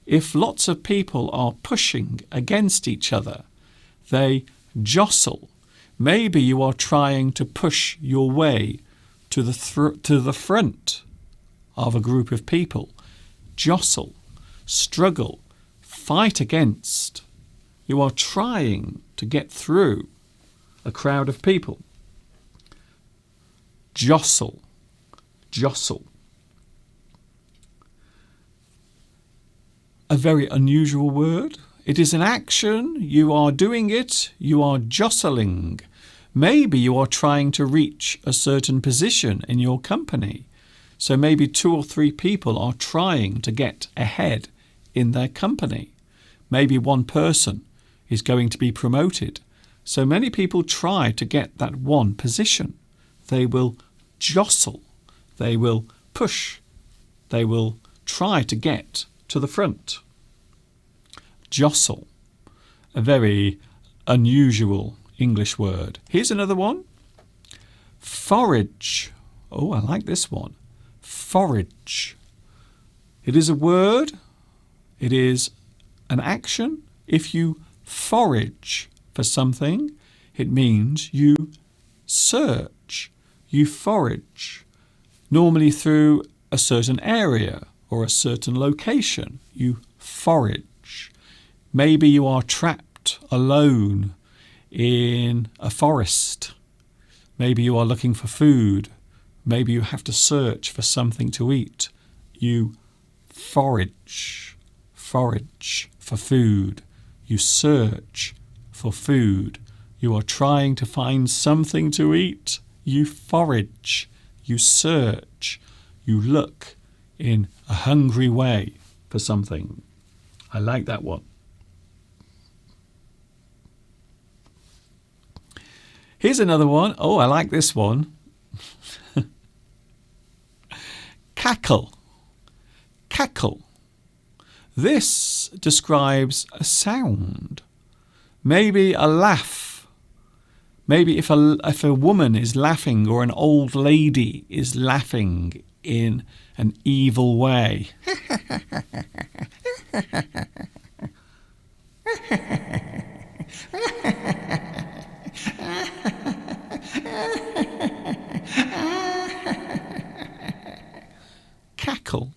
if lots of people are pushing against each other, they jostle. Maybe you are trying to push your way to the front of a group of people. Jostle, struggle, fight against. You are trying to get through a crowd of people. Jostle, jostle. A very unusual word. It is an action. You are doing it. You are jostling. Maybe you are trying to reach a certain position in your company. So maybe 2 or 3 people are trying to get ahead in their company. Maybe one person is going to be promoted. So many people try to get that one position. They will jostle. They will push. They will try to get to the front. Jostle. A very unusual English word. Here's another one. Forage. Oh, I like this one. Forage. It is a word. It is an action. If you forage for something, it means you search. You forage. Normally through a certain area or a certain location. You forage. Maybe you are trapped alone in a forest. Maybe you are looking for food. Maybe you have to search for something to eat. You forage. Forage for food. You search for food. You are trying to find something to eat. You forage. You search. You look in a hungry way for something. I like that one. Here's another one. Oh, I like this one. Cackle. Cackle. This describes a sound. Maybe a laugh. Maybe if a woman is laughing or an old lady is laughing in an evil way. Cackle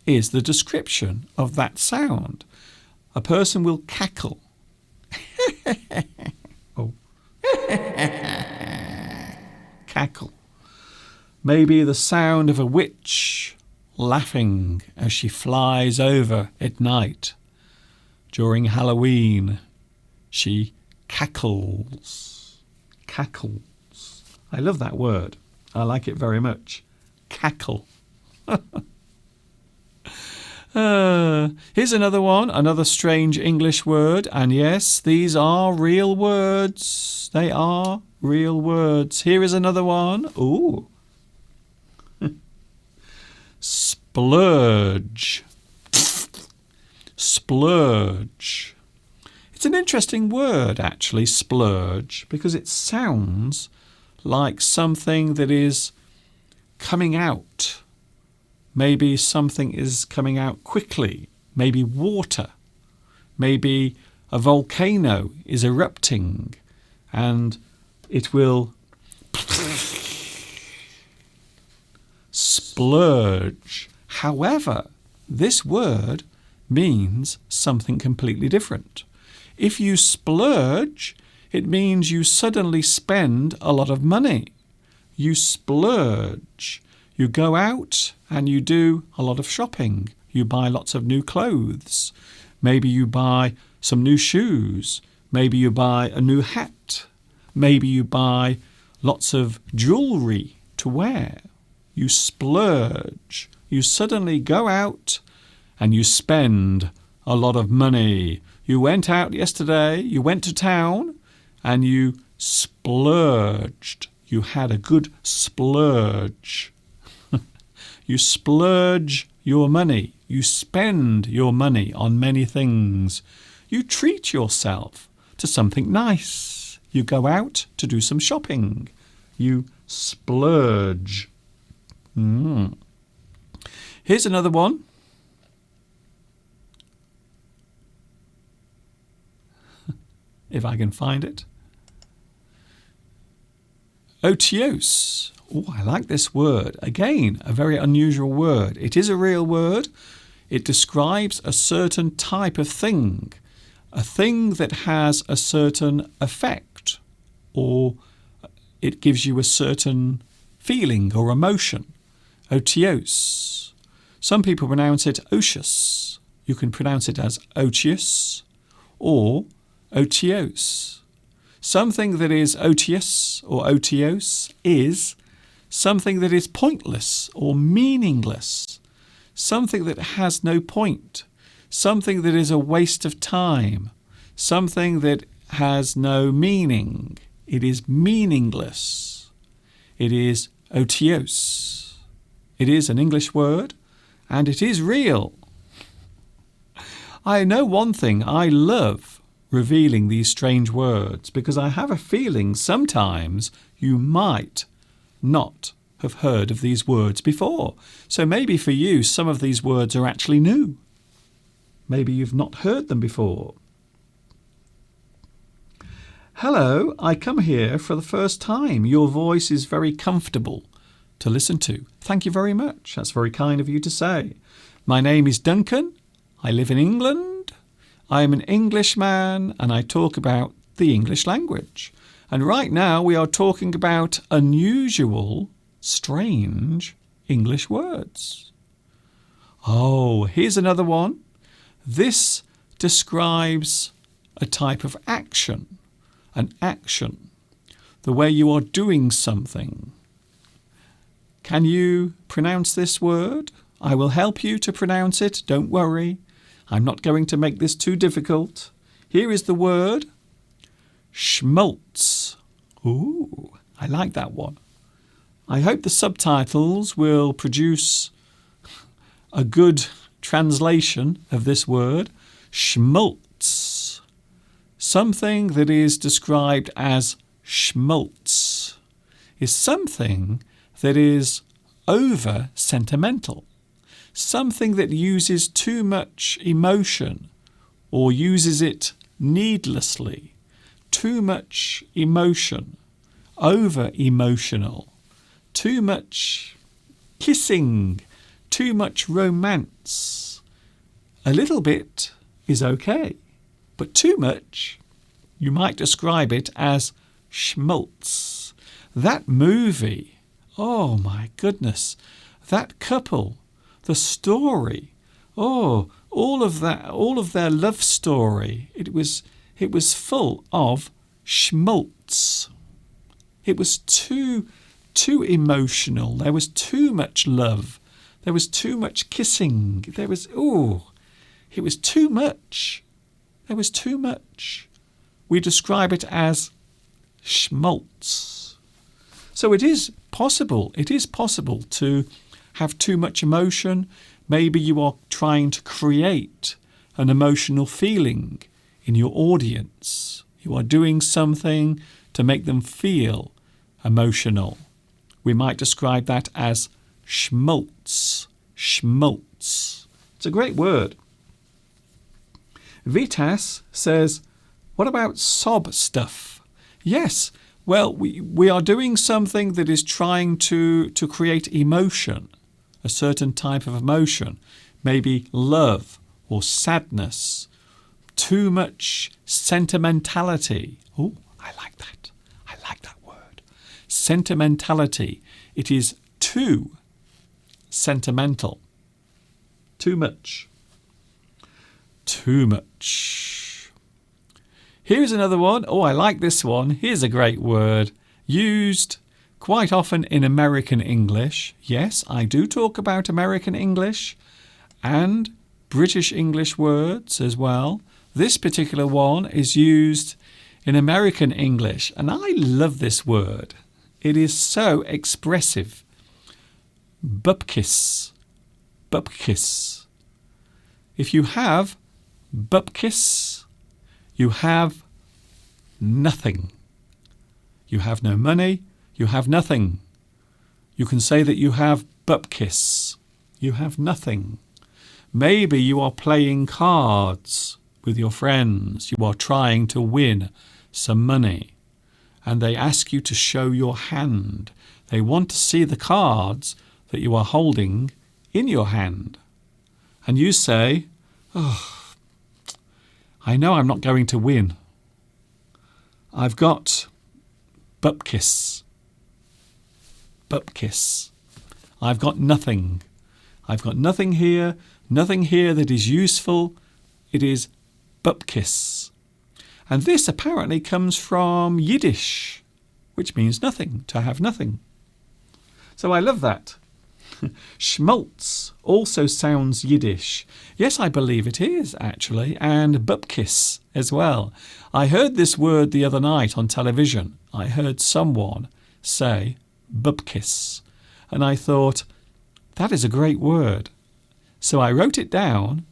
is the description of that sound. A person will cackle. Oh. Cackle. Maybe the sound of a witch laughing as she flies over at night. During Halloween, she cackles. Cackles. I love that word. I like it very much. Cackle. Here's another one, another strange English word. And yes, these are real words. They are real words. Here is another one. Ooh. Splurge. Splurge. It's an interesting word, actually, splurge, because it sounds like something that is coming out. Maybe something is coming out quickly. Maybe water. Maybe a volcano is erupting and it will splurge. However, this word means something completely different. If you splurge, it means you suddenly spend a lot of money. You splurge. You go out and you do a lot of shopping. You buy lots of new clothes. Maybe you buy some new shoes. Maybe you buy a new hat. Maybe you buy lots of jewellery to wear. You splurge. You suddenly go out and you spend a lot of money. You went out yesterday, you went to town, and you splurged. You had a good splurge. You splurge your money. You spend your money on many things. You treat yourself to something nice. You go out to do some shopping. You splurge. Here's another one. If I can find it. Otiose. Oh, I like this word. Again, a very unusual word. It is a real word. It describes a certain type of thing. A thing that has a certain effect, or it gives you a certain feeling or emotion. Otiose. Some people pronounce it otious. You can pronounce it as otious or otiose. Something that is otious or otiose is something that is pointless or meaningless. Something that has no point. Something that is a waste of time. Something that has no meaning. It is meaningless. It is otiose. It is an English word and it is real. I know one thing, I love revealing these strange words because I have a feeling sometimes you might not have heard of these words before. So maybe for you some of these words are actually new. Maybe you've not heard them before. Hello, I come here for the first time. Your voice is very comfortable to listen to. Thank you very much. That's very kind of you to say. My name is Duncan. I live in England. I am an Englishman and I talk about the English language. And right now we are talking about unusual, strange English words. Oh, here's another one. This describes a type of action, an action, the way you are doing something. Can you pronounce this word? I will help you to pronounce it, don't worry. I'm not going to make this too difficult. Here is the word schmaltz. Ooh, I like that one. I hope the subtitles will produce a good translation of this word. Schmaltz. Something that is described as schmaltz is something that is over sentimental. Something that uses too much emotion or uses it needlessly. Too much emotion, over emotional, too much kissing, too much romance. A little bit is okay, but too much, you might describe it as schmaltz. That movie, oh my goodness, that couple, the story, oh, all of their love story, it was full of schmaltz. It was too emotional. There was too much love. There was too much kissing. It was too much. There was too much. We describe it as schmaltz. So it is possible to have too much emotion. Maybe you are trying to create an emotional feeling in your audience. You are doing something to make them feel emotional. We might describe that as schmaltz. Schmaltz. It's a great word. Vitas says, what about sob stuff? Yes, well, we are doing something that is trying to create emotion, a certain type of emotion, maybe love or sadness, too much sentimentality. Oh, I like that. I like that word. Sentimentality. It is too sentimental. Too much. Too much. Here's another one. Oh, I like this one. Here's a great word. Used quite often in American English. Yes, I do talk about American English and British English words as well. This particular one is used in American English, and I love this word. It is so expressive. Bupkis. Bupkis. If you have bupkis, you have nothing. You have no money, you have nothing. You can say that you have bupkis. You have nothing. Maybe you are playing cards with your friends. You are trying to win some money. And they ask you to show your hand. They want to see the cards that you are holding in your hand. And you say, oh, I know I'm not going to win. I've got bupkis. Bupkis. I've got nothing. I've got nothing here that is useful. It is bupkis. And this apparently comes from Yiddish, which means nothing, to have nothing. So I love that. Schmaltz also sounds Yiddish. Yes, I believe it is, actually, and bupkis as well. I heard this word the other night on television. I heard someone say bupkis, and I thought, that is a great word. So I wrote it down,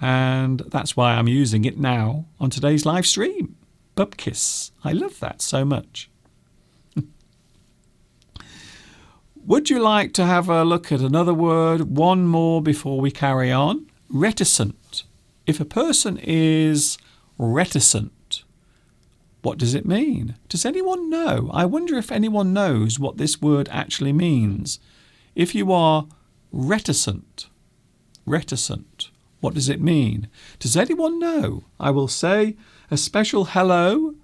and that's why I'm using it now on today's live stream. Bupkis. I love that so much. Would you like to have a look at another word, one more before we carry on? Reticent. If a person is reticent, what does it mean? Does anyone know? I wonder if anyone knows what this word actually means. If you are reticent, what does it mean? Does anyone know? I will say a special hello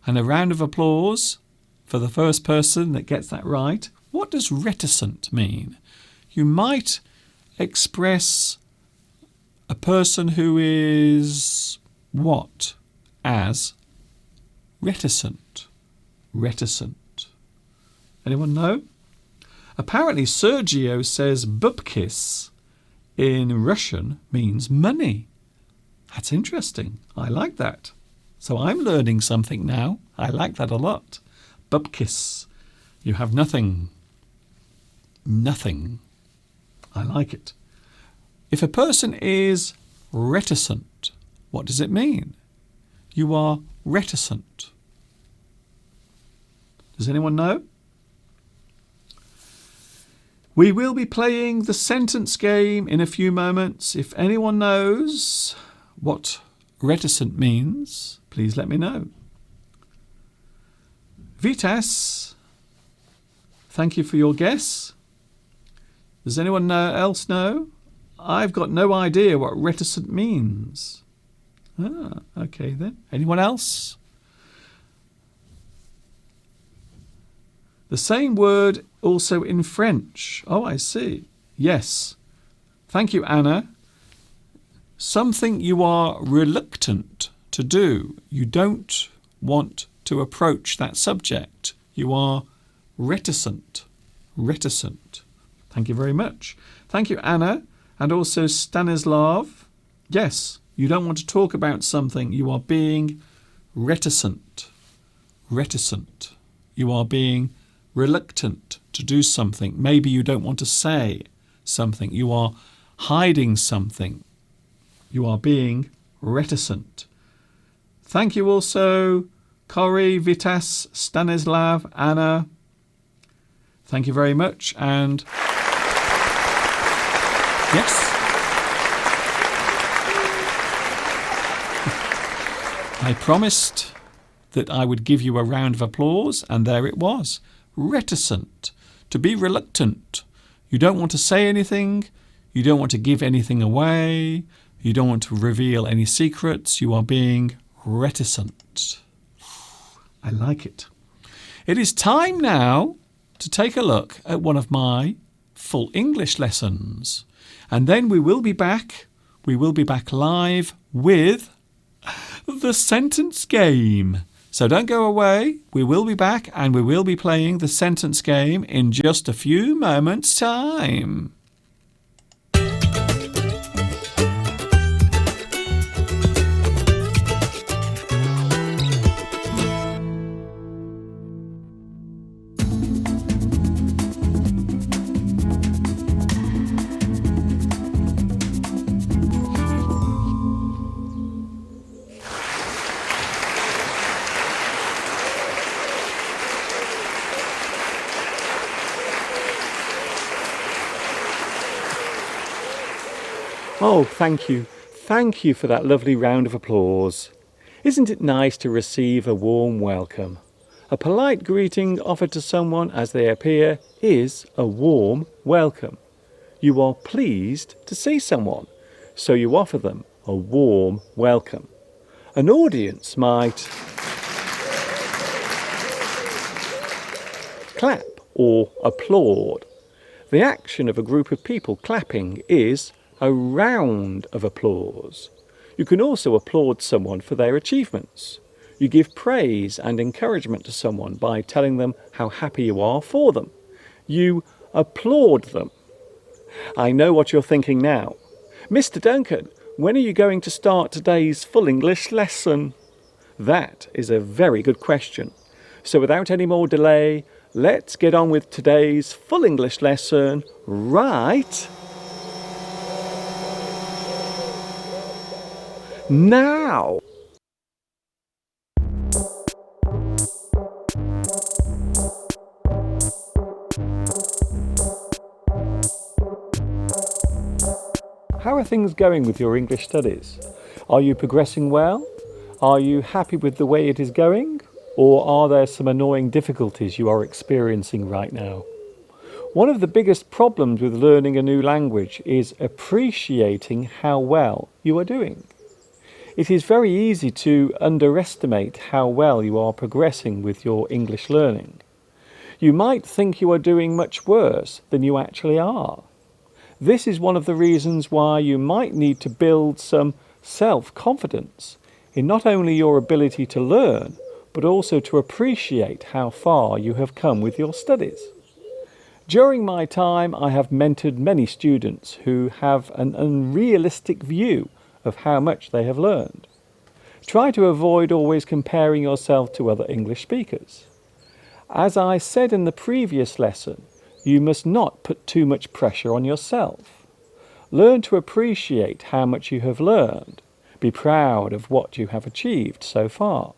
and a round of applause for the first person that gets that right. What does reticent mean? You might express a person who is what as reticent. Reticent. Anyone know? Apparently Sergio says bupkis in Russian means money. That's interesting. I like that. So I'm learning something now. I like that a lot. Bupkis. You have nothing. Nothing. I like it. If a person is reticent, what does it mean? You are reticent. Does anyone know? We will be playing the sentence game in a few moments. If anyone knows what reticent means, please let me know. Vitas, thank you for your guess. Does anyone else know? I've got no idea what reticent means. Ah, okay then. Anyone else? The same word also in French. Oh, I see. Yes. Thank you, Anna. Something you are reluctant to do. You don't want to approach that subject. You are reticent. Reticent. Thank you very much. Thank you, Anna, and also Stanislav. Yes, you don't want to talk about something. You are being reticent. Reticent. You are being reluctant to do something. Maybe you don't want to say something. You are hiding something. You are being reticent. Thank you also, Corey, Vitas, Stanislav, Anna. Thank you very much. And yes. I promised that I would give you a round of applause, and there it was. Reticent. To be reluctant. You don't want to say anything. You don't want to give anything away. You don't want to reveal any secrets. You are being reticent. I like it. It is time now to take a look at one of my full English lessons. And then we will be back. We will be back live with the sentence game. So don't go away. We will be back and we will be playing the sentence game in just a few moments' time. Oh, thank you. Thank you for that lovely round of applause. Isn't it nice to receive a warm welcome? A polite greeting offered to someone as they appear is a warm welcome. You are pleased to see someone, so you offer them a warm welcome. An audience might clap or applaud. The action of a group of people clapping is a round of applause. You can also applaud someone for their achievements. You give praise and encouragement to someone by telling them how happy you are for them. You applaud them. I know what you're thinking now. Mr. Duncan, when are you going to start today's full English lesson? That is a very good question. So without any more delay, let's get on with today's full English lesson right now. How are things going with your English studies? Are you progressing well? Are you happy with the way it is going? Or are there some annoying difficulties you are experiencing right now? One of the biggest problems with learning a new language is appreciating how well you are doing. It is very easy to underestimate how well you are progressing with your English learning. You might think you are doing much worse than you actually are. This is one of the reasons why you might need to build some self-confidence in not only your ability to learn, but also to appreciate how far you have come with your studies. During my time, I have mentored many students who have an unrealistic view of how much they have learned. Try to avoid always comparing yourself to other English speakers. As I said in the previous lesson, you must not put too much pressure on yourself. Learn to appreciate how much you have learned. Be proud of what you have achieved so far.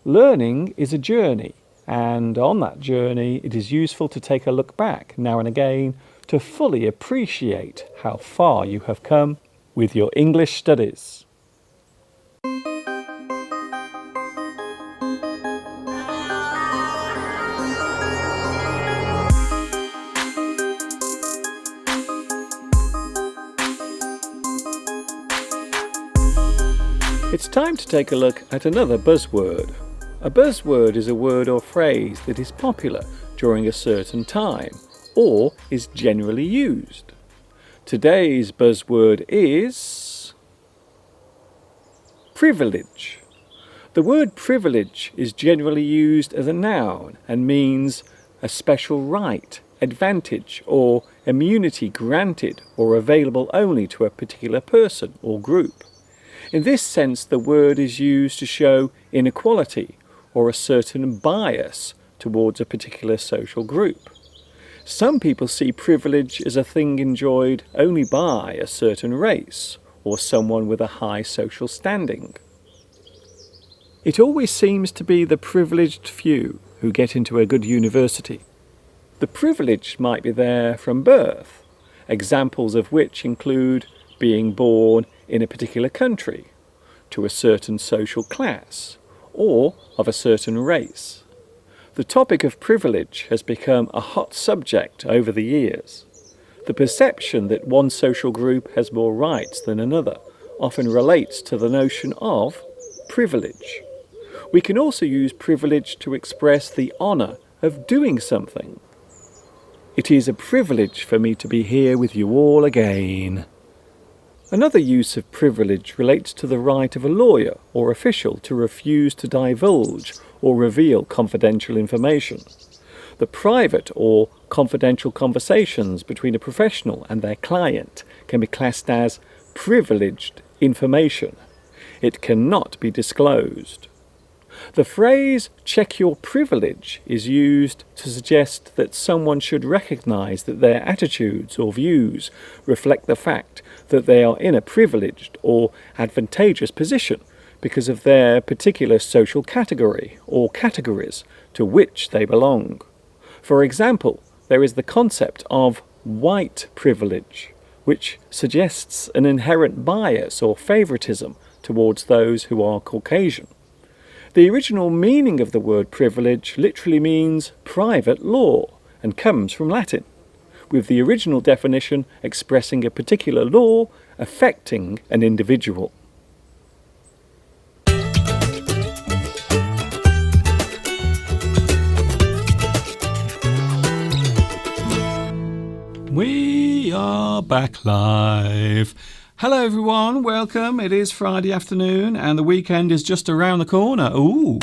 Learning is a journey, and on that journey it is useful to take a look back now and again to fully appreciate how far you have come with your English studies. It's time to take a look at another buzzword. A buzzword is a word or phrase that is popular during a certain time or is generally used. Today's buzzword is privilege. The word privilege is generally used as a noun and means a special right, advantage or immunity granted or available only to a particular person or group. In this sense, the word is used to show inequality or a certain bias towards a particular social group. Some people see privilege as a thing enjoyed only by a certain race or someone with a high social standing. It always seems to be the privileged few who get into a good university. The privilege might be there from birth, examples of which include being born in a particular country, to a certain social class, or of a certain race. The topic of privilege has become a hot subject over the years. The perception that one social group has more rights than another often relates to the notion of privilege. We can also use privilege to express the honour of doing something. It is a privilege for me to be here with you all again. Another use of privilege relates to the right of a lawyer or official to refuse to divulge or reveal confidential information. The private or confidential conversations between a professional and their client can be classed as privileged information. It cannot be disclosed. The phrase "check your privilege" is used to suggest that someone should recognise that their attitudes or views reflect the fact that they are in a privileged or advantageous position because of their particular social category or categories to which they belong. For example, there is the concept of white privilege, which suggests an inherent bias or favouritism towards those who are Caucasian. The original meaning of the word privilege literally means private law and comes from Latin, with the original definition expressing a particular law affecting an individual. We are back live. Hello everyone, welcome. It is Friday afternoon and the weekend is just around the corner. Ooh.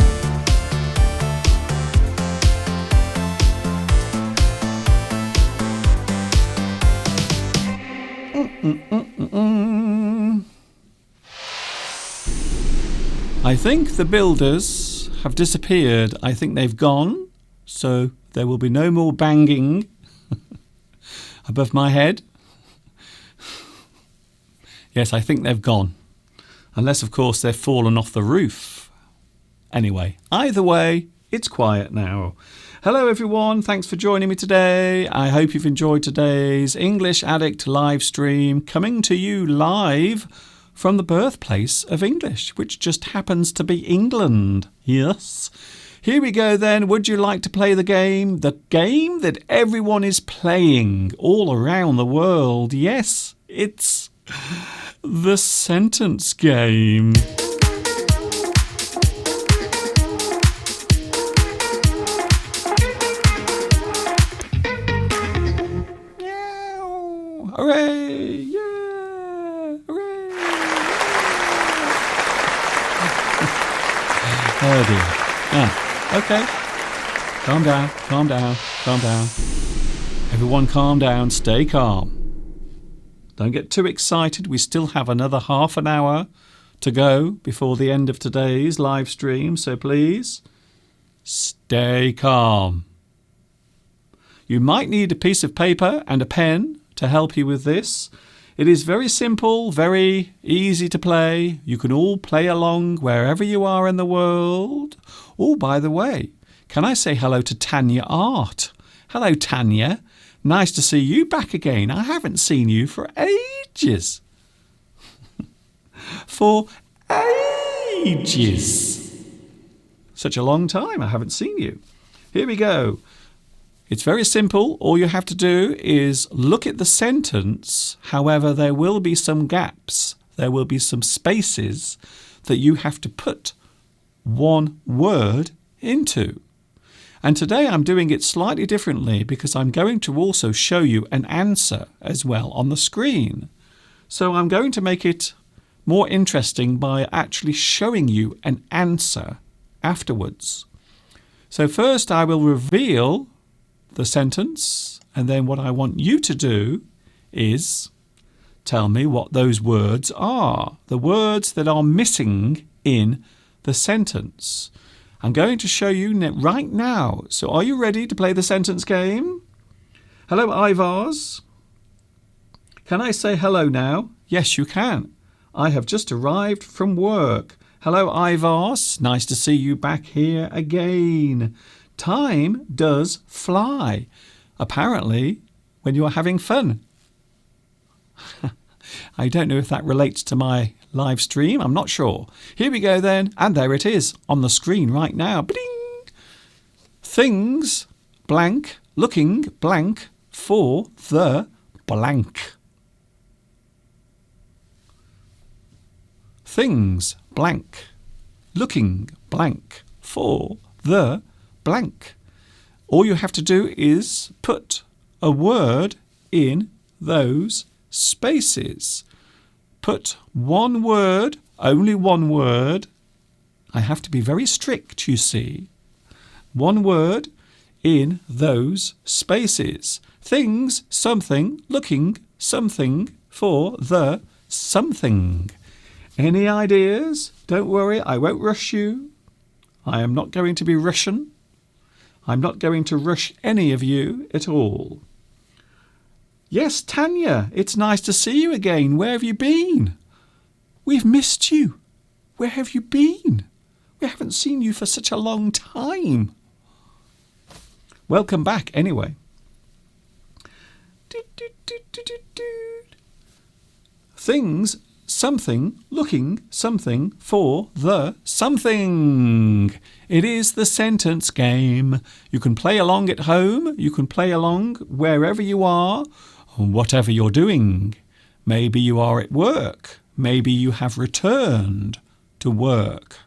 I think the builders have disappeared. I think they've gone, so there will be no more banging above my head. Yes, I think they've gone. Unless, of course, they've fallen off the roof. Anyway, either way, it's quiet now. Hello, everyone. Thanks for joining me today. I hope you've enjoyed today's English Addict live stream, coming to you live from the birthplace of English, which just happens to be England. Yes. Here we go then. Would you like to play the game? The game that everyone is playing all around the world. Yes, it's the sentence game. Meow. Hooray! Yeah! Hooray! Oh dear. Okay. Calm down, calm down, calm down. Everyone calm down, stay calm. Don't get too excited. We still have another half an hour to go before the end of today's live stream. So please stay calm. You might need a piece of paper and a pen to help you with this. It is very simple, very easy to play. You can all play along wherever you are in the world. Oh, by the way, can I say hello to Tanya Art? Hello, Tanya. Nice to see you back again. I haven't seen you for ages. For ages. Such a long time I haven't seen you. Here we go. It's very simple. All you have to do is look at the sentence. However, there will be some gaps. There will be some spaces that you have to put one word into. And today I'm doing it slightly differently because I'm going to also show you an answer as well on the screen. So I'm going to make it more interesting by actually showing you an answer afterwards. So first I will reveal the sentence, and then what I want you to do is tell me what those words are, the words that are missing in the sentence. I'm going to show you right now. So are you ready to play the sentence game? Hello, Ivars. Can I say hello now? Yes, you can. I have just arrived from work. Hello, Ivars. Nice to see you back here again. Time does fly. Apparently, when you are having fun. I don't know if that relates to my live stream. I'm not sure. Here we go then. And there it is on the screen right now. Ba-ding! Things, blank, looking, blank, for the blank. Things, blank, looking, blank, for the blank. All you have to do is put a word in those spaces. Put one word, only one word. I have to be very strict, you see. One word in those spaces. Things, something, looking, something, for the something. Any ideas? Don't worry, I won't rush you. I am not going to be Russian. I'm not going to rush any of you at all. Yes, Tanya, it's nice to see you again. Where have you been? We've missed you. Where have you been? We haven't seen you for such a long time. Welcome back, anyway. Things, something, looking, something, for the something. It is the sentence game. You can play along at home. You can play along wherever you are, whatever you're doing. Maybe you are at work. Maybe you have returned to work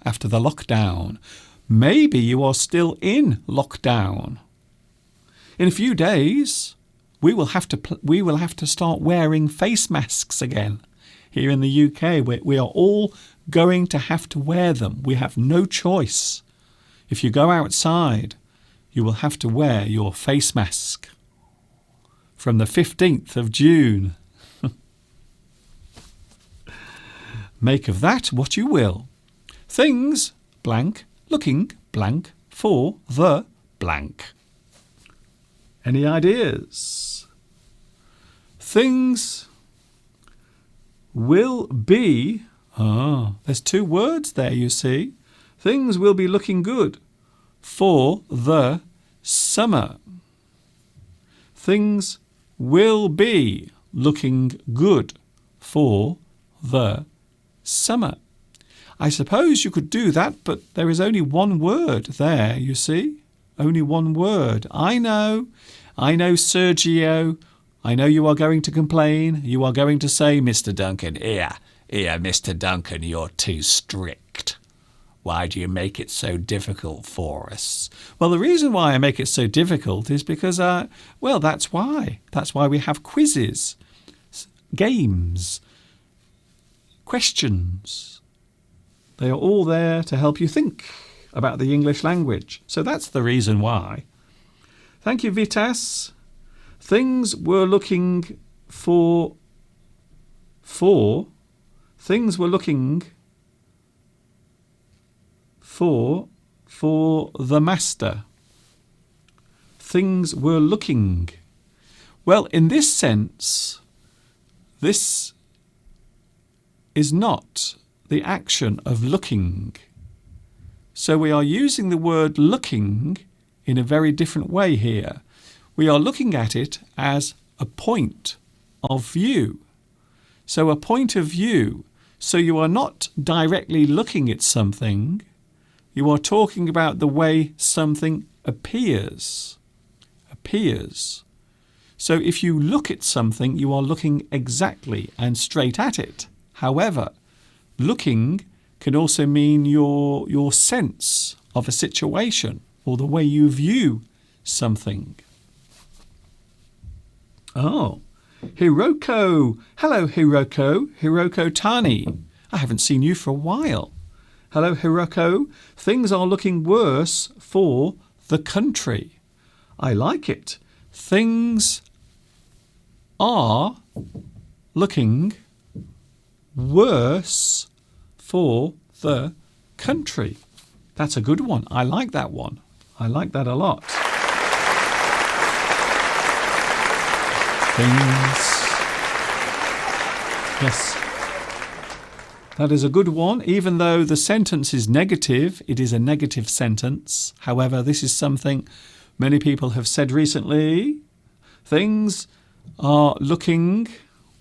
after the lockdown. Maybe you are still in lockdown. In a few days, we will have to start wearing face masks again. Here in the UK, we are all going to have to wear them. We have no choice. If you go outside, you will have to wear your face mask from the 15th of June. Make of that what you will. Things, blank, looking, blank, for the blank. Any ideas? Things will be... there's two words there, you see. Things will be looking good for the summer. Things will be looking good for the summer. I suppose you could do that, but there is only one word there, you see. Only one word. I know, Sergio. I know you are going to complain. You are going to say, Mr. Duncan, here, Mr. Duncan, you're too strict. Why do you make it so difficult for us? Well, the reason why I make it so difficult is because, that's why. That's why we have quizzes, games, questions. They are all there to help you think about the English language. So that's the reason why. Thank you, Vitas. Things were looking for... Things were looking for the master. Things were looking. Well, in this sense, this is not the action of looking. So we are using the word looking in a very different way here. We are looking at it as a point of view. So a point of view. So you are not directly looking at something. You are talking about the way something appears. So if you look at something, you are looking exactly and straight at it. However, looking can also mean your sense of a situation or the way you view something. Oh, Hiroko. Hello, Hiroko. Hiroko Tani. I haven't seen you for a while. Hello, Hiroko. Things are looking worse for the country. I like it. Things are looking worse for the country. That's a good one. I like that one. I like that a lot. Things. Yes. That is a good one. Even though the sentence is negative, it is a negative sentence. However, this is something many people have said recently. Things are looking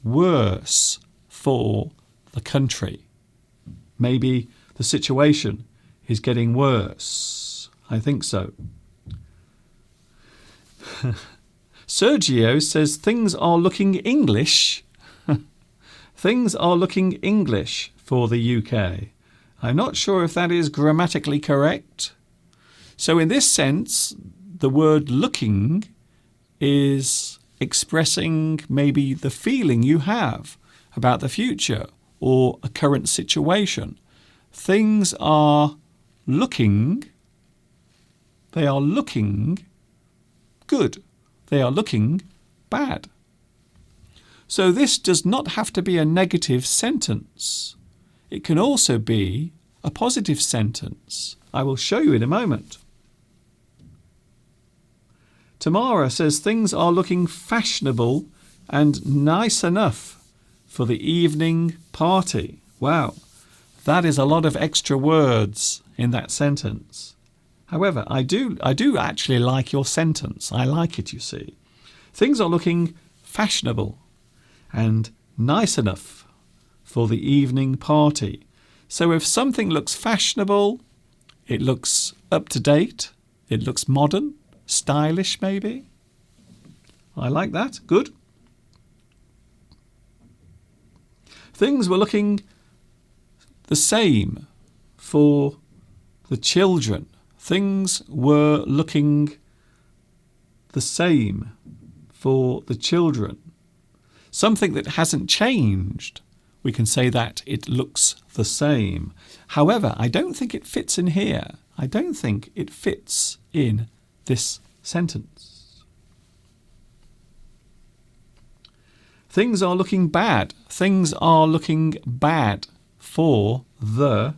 worse for the country. Maybe the situation is getting worse. I think so. Sergio says things are looking English. Things are looking English for the UK. I'm not sure if that is grammatically correct. So in this sense, the word looking is expressing maybe the feeling you have about the future or a current situation. Things are looking, they are looking good. They are looking bad. So this does not have to be a negative sentence. It can also be a positive sentence. I will show you in a moment. Tamara says things are looking fashionable and nice enough for the evening party. Wow, that is a lot of extra words in that sentence. However, I do actually like your sentence. I like it, you see. Things are looking fashionable and nice enough for the evening party. So if something looks fashionable, it looks up to date, it looks modern, stylish maybe. I like that. Good. Things were looking the same for the children. Things were looking the same for the children. Something that hasn't changed, we can say that it looks the same. However, I don't think it fits in here. I don't think it fits in this sentence. Things are looking bad. Things are looking bad for the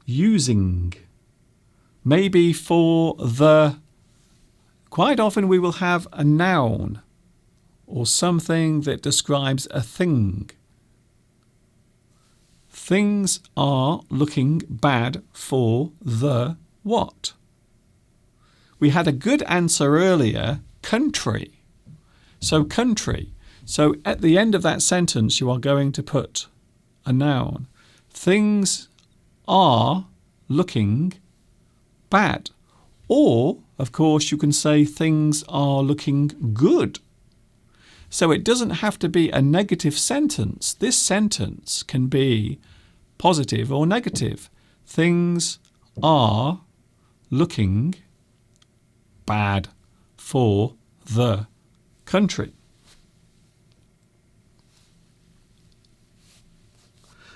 using. Maybe for the. Quite often we will have a noun or something that describes a thing. Things are looking bad for the what? We had a good answer earlier, country. So country. So at the end of that sentence you are going to put a noun. Things are looking bad. Or, of course, you can say things are looking good. So it doesn't have to be a negative sentence. This sentence can be positive or negative. Things are looking bad for the country.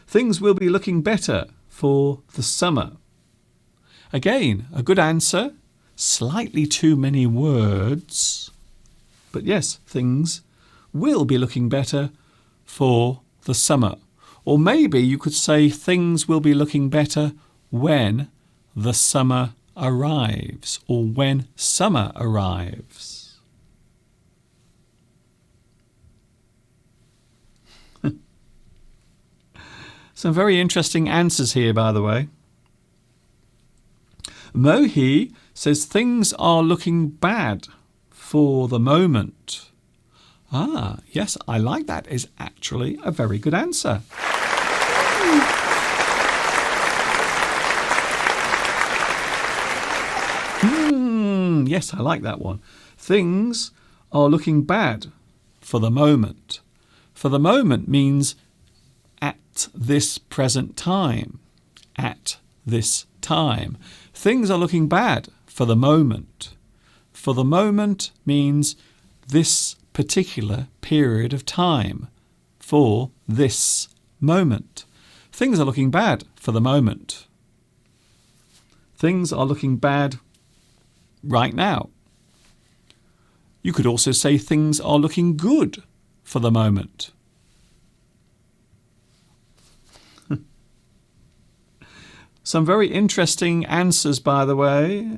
Things will be looking better for the summer. Again, a good answer. Slightly too many words. But yes, things will be looking better for the summer. Or maybe you could say things will be looking better when the summer arrives, or when summer arrives. Some very interesting answers here, by the way. Mohi says things are looking bad for the moment. Ah, yes, I like that. Is actually a very good answer. Yes, I like that one. Things are looking bad for the moment. For the moment means at this present time. At this time. Things are looking bad for the moment. For the moment means this particular period of time. For this moment. Things are looking bad for the moment. Things are looking bad right now. You could also say things are looking good for the moment. Some very interesting answers, by the way.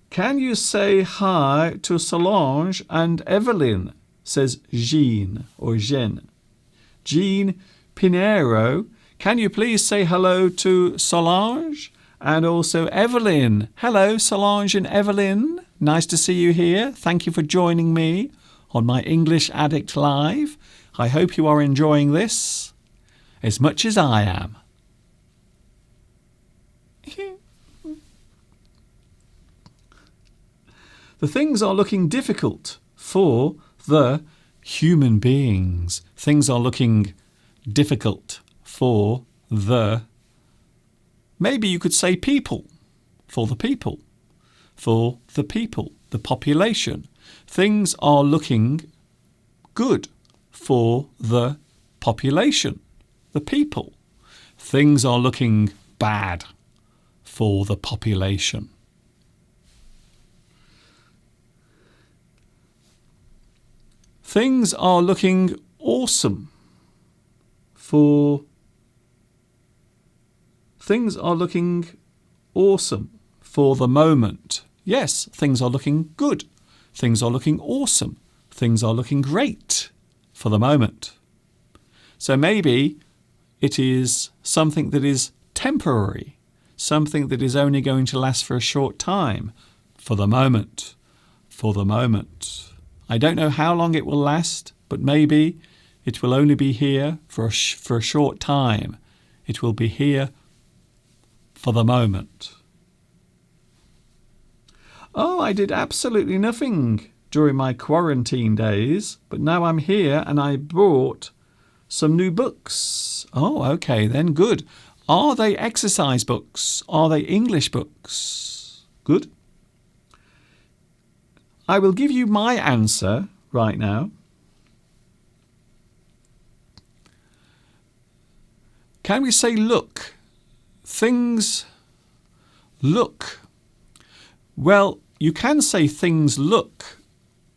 Can you say hi to Solange and Evelyn? Says Jean or Jean. Jean Pinero, can you please say hello to Solange and also Evelyn? Hello, Solange and Evelyn. Nice to see you here. Thank you for joining me on my English Addict Live. I hope you are enjoying this as much as I am. The things are looking difficult for the human beings. Things are looking difficult for the, maybe you could say people, for the people, for the people, the population. Things are looking good for the population, the people. Things are looking bad for the population. Things are looking awesome for... Things are looking awesome for the moment. Yes, things are looking good. Things are looking awesome. Things are looking great for the moment. So maybe it is something that is temporary, something that is only going to last for a short time, for the moment, for the moment. I don't know how long it will last, but maybe it will only be here for a short time. It will be here for the moment. Oh, I did absolutely nothing during my quarantine days, but now I'm here and I bought some new books. Oh, okay, then good. Are they exercise books? Are they English books? Good. I will give you my answer right now. Can we say look? Things look. Well, you can say things look,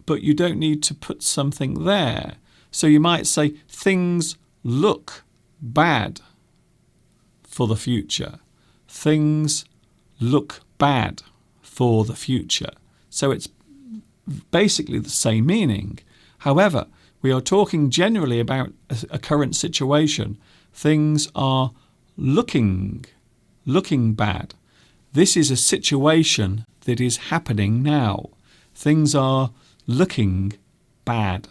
but you don't need to put something there. So you might say things look bad for the future. Things look bad for the future. So it's basically the same meaning. However, we are talking generally about a current situation. Things are looking bad. This is a situation that is happening now. Things are looking bad.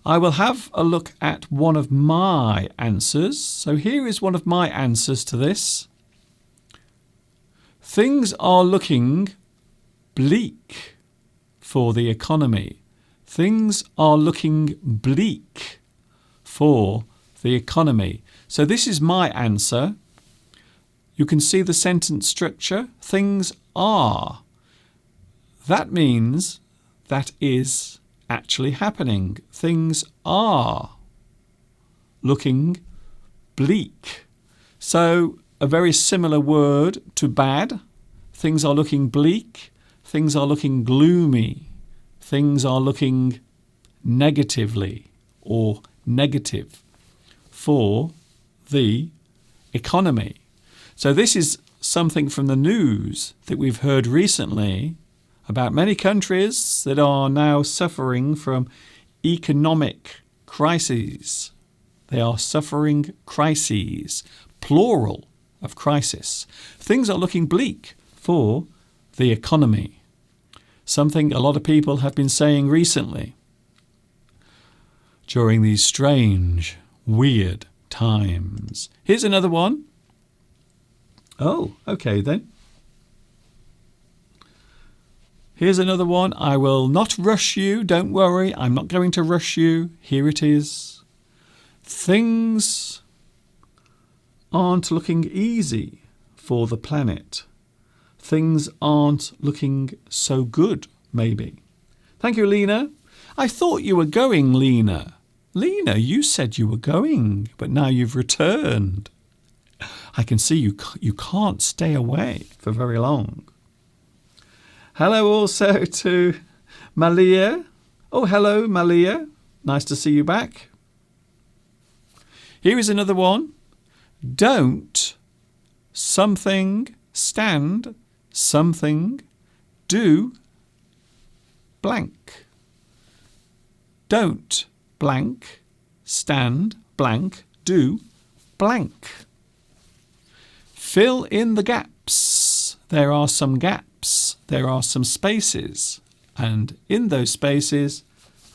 I will have a look at one of my answers. So here is one of my answers to this. Things are looking bleak for the economy. Things are looking bleak for the economy. So this is my answer. You can see the sentence structure. Things are. That means that is actually happening. Things are looking bleak. So a very similar word to bad. Things are looking bleak. Things are looking gloomy. Things are looking negatively or negative for the economy. So this is something from the news that we've heard recently about many countries that are now suffering from economic crises. They are suffering crises, plural of crisis. Things are looking bleak for the economy. Something a lot of people have been saying recently during these strange, weird times. Here's another one. Oh, okay then. Here's another one. I will not rush you. Don't worry. I'm not going to rush you. Here it is. Things aren't looking easy for the planet. Things aren't looking so good, maybe. Thank you, Lena. I thought you were going, Lena. Lena, you said you were going, but now you've returned. I can see you can't stay away for very long. Hello also to Malia. Oh, hello, Malia. Nice to see you back. Here is another one. Don't something stand something do blank. Don't blank stand blank do blank. Fill in the gaps. There are some gaps. There are some spaces. And in those spaces,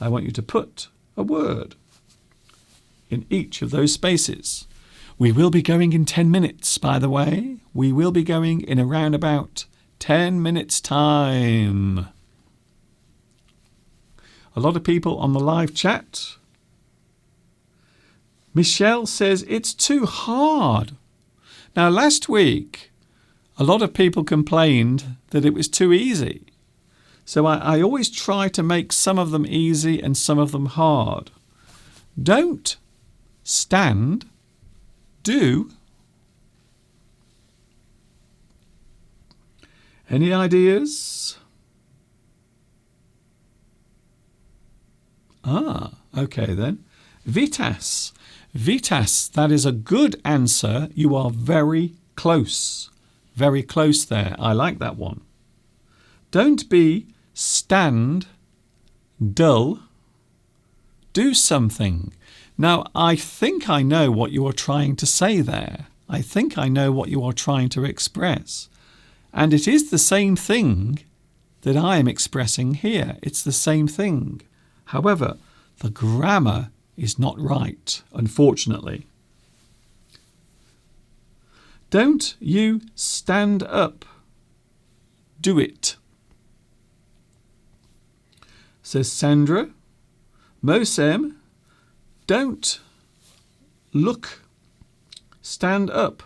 I want you to put a word in each of those spaces. We will be going in 10 minutes, by the way. We will be going in around about 10 minutes' time. A lot of people on the live chat. Michelle says it's too hard. Now, last week, a lot of people complained that it was too easy. So I always try to make some of them easy and some of them hard. Don't stand, do. Any ideas? Okay then. Vitas. Vitas, that is a good answer. You are very close. Very close there. I like that one. Don't be stand dull. Do something. Now, I think I know what you are trying to say there. I think I know what you are trying to express. And it is the same thing that I am expressing here. It's the same thing. However, the grammar is not right, unfortunately. Don't you stand up. Do it. Says Sandra. Mosem, don't look. Stand up.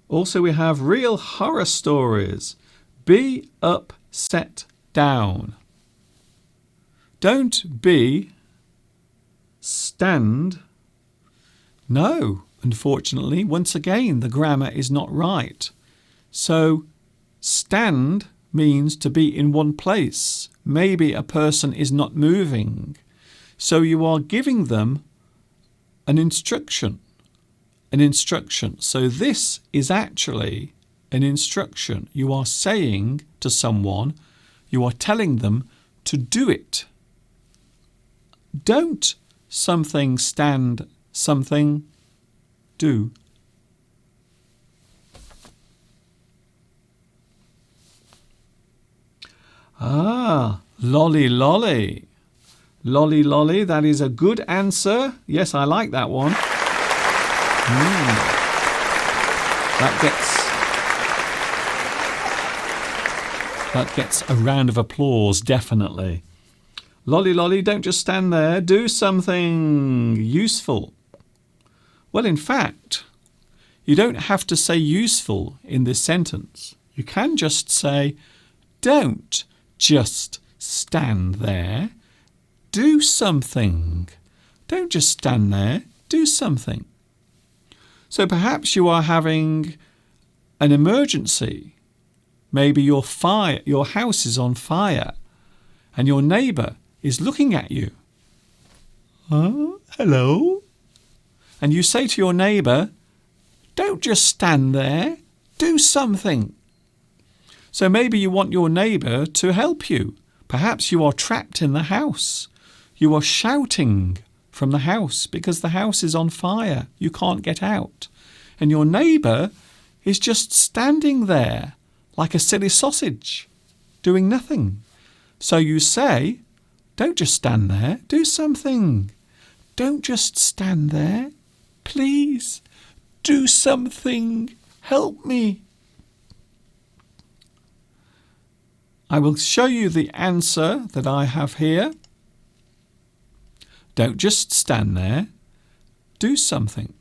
Also, we have real horror stories. Be up, set down. Don't be stand. No, unfortunately, once again, the grammar is not right. So, stand means to be in one place. Maybe a person is not moving. So you are giving them an instruction. An instruction. So this is actually an instruction. You are saying to someone, you are telling them to do it. Don't something stand, something do. Lolly lolly. Lolly lolly, that is a good answer. Yes, I like that one. That gets a round of applause, definitely. Lolly lolly, don't just stand there. Do something useful. Well, in fact, you don't have to say useful in this sentence. You can just say, don't just stand there. Do something. Don't just stand there. Do something. So perhaps you are having an emergency. Maybe your house is on fire and your neighbour is looking at you. Hello? And you say to your neighbour, don't just stand there. Do something. So maybe you want your neighbour to help you. Perhaps you are trapped in the house. You are shouting from the house because the house is on fire. You can't get out. And your neighbour is just standing there like a silly sausage, doing nothing. So you say, don't just stand there. Do something. Don't just stand there. Please, do something. Help me. I will show you the answer that I have here. Don't just stand there. Do something.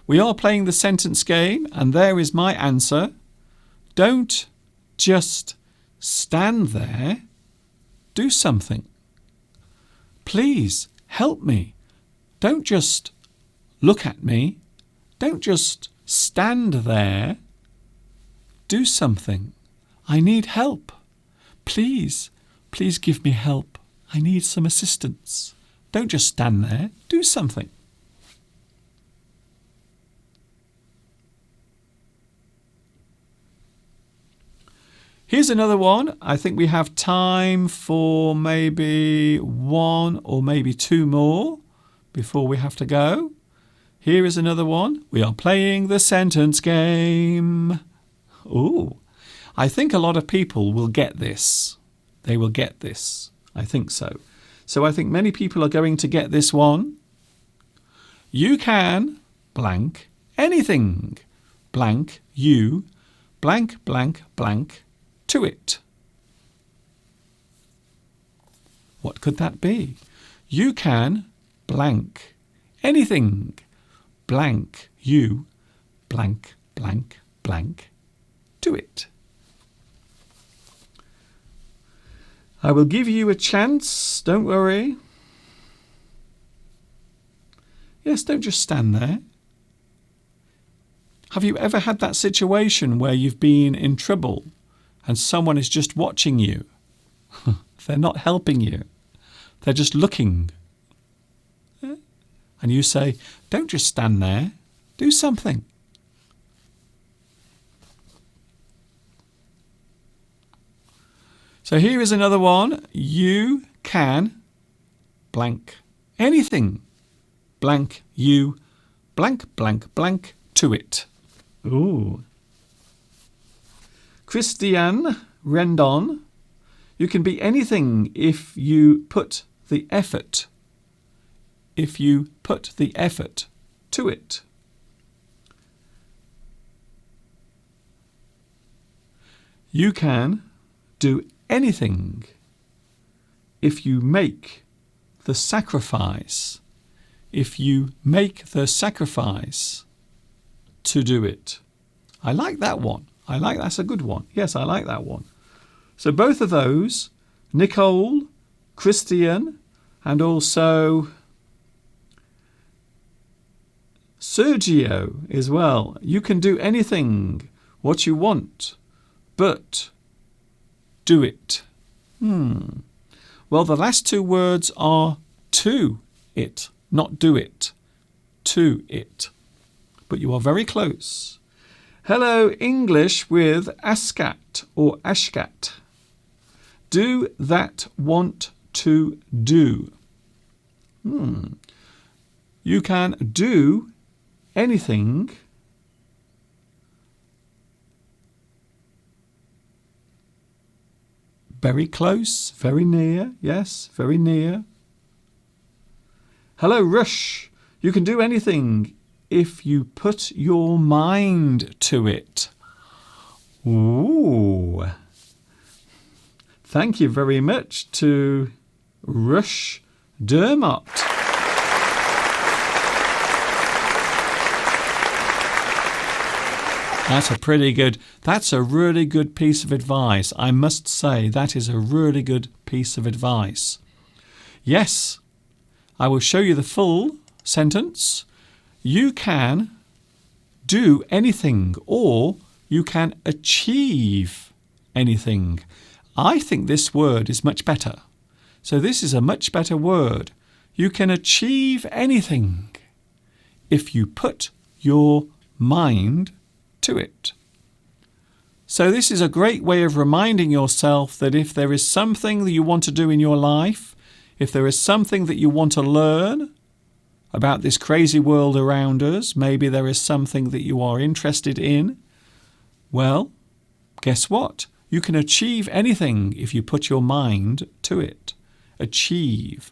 We are playing the sentence game, and there is my answer. Don't just stand there. Do something. Please help me. Don't just look at me. Don't just stand there. Do something. I need help. Please give me help. I need some assistance. Don't just stand there. Do something. Here's another one. I think we have time for maybe one or maybe two more before we have to go. Here is another one. We are playing the sentence game. Ooh, I think a lot of people will get this. They will get this. I think so. So I think many people are going to get this one. You can blank anything. Blank you blank blank blank to it. What could that be? You can blank anything. Blank you blank blank blank to it. I will give you a chance, don't worry. Yes, don't just stand there. Have you ever had that situation where you've been in trouble and someone is just watching you? They're not helping you. They're just looking. And you say, don't just stand there. Do something. So here is another one. You can blank anything. Blank you blank blank blank to it. Ooh. Christian Rendon. You can be anything if you put the effort. If you put the effort to it. You can do anything if you make the sacrifice. If you make the sacrifice to do it. I like that one. That's a good one. Yes, I like that one. So both of those, Nicole, Christian, and also Sergio as well. You can do anything, what you want, but do it. Well, the last two words are to it, not do it. To it. But you are very close. Hello, English with Ascat or Ashcat. Do that, want to do. You can do anything very close, very near. Yes, very near. Hello, Rush. You can do anything if you put your mind to it. Ooh. Thank you very much to Rush Dermott. That's a really good piece of advice. I must say that is a really good piece of advice. Yes, I will show you the full sentence. You can do anything or you can achieve anything. I think this word is much better. So this is a much better word. You can achieve anything if you put your mind to it. So this is a great way of reminding yourself that if there is something that you want to do in your life, if there is something that you want to learn about this crazy world around us, maybe there is something that you are interested in, well, guess what? You can achieve anything if you put your mind to it. Achieve.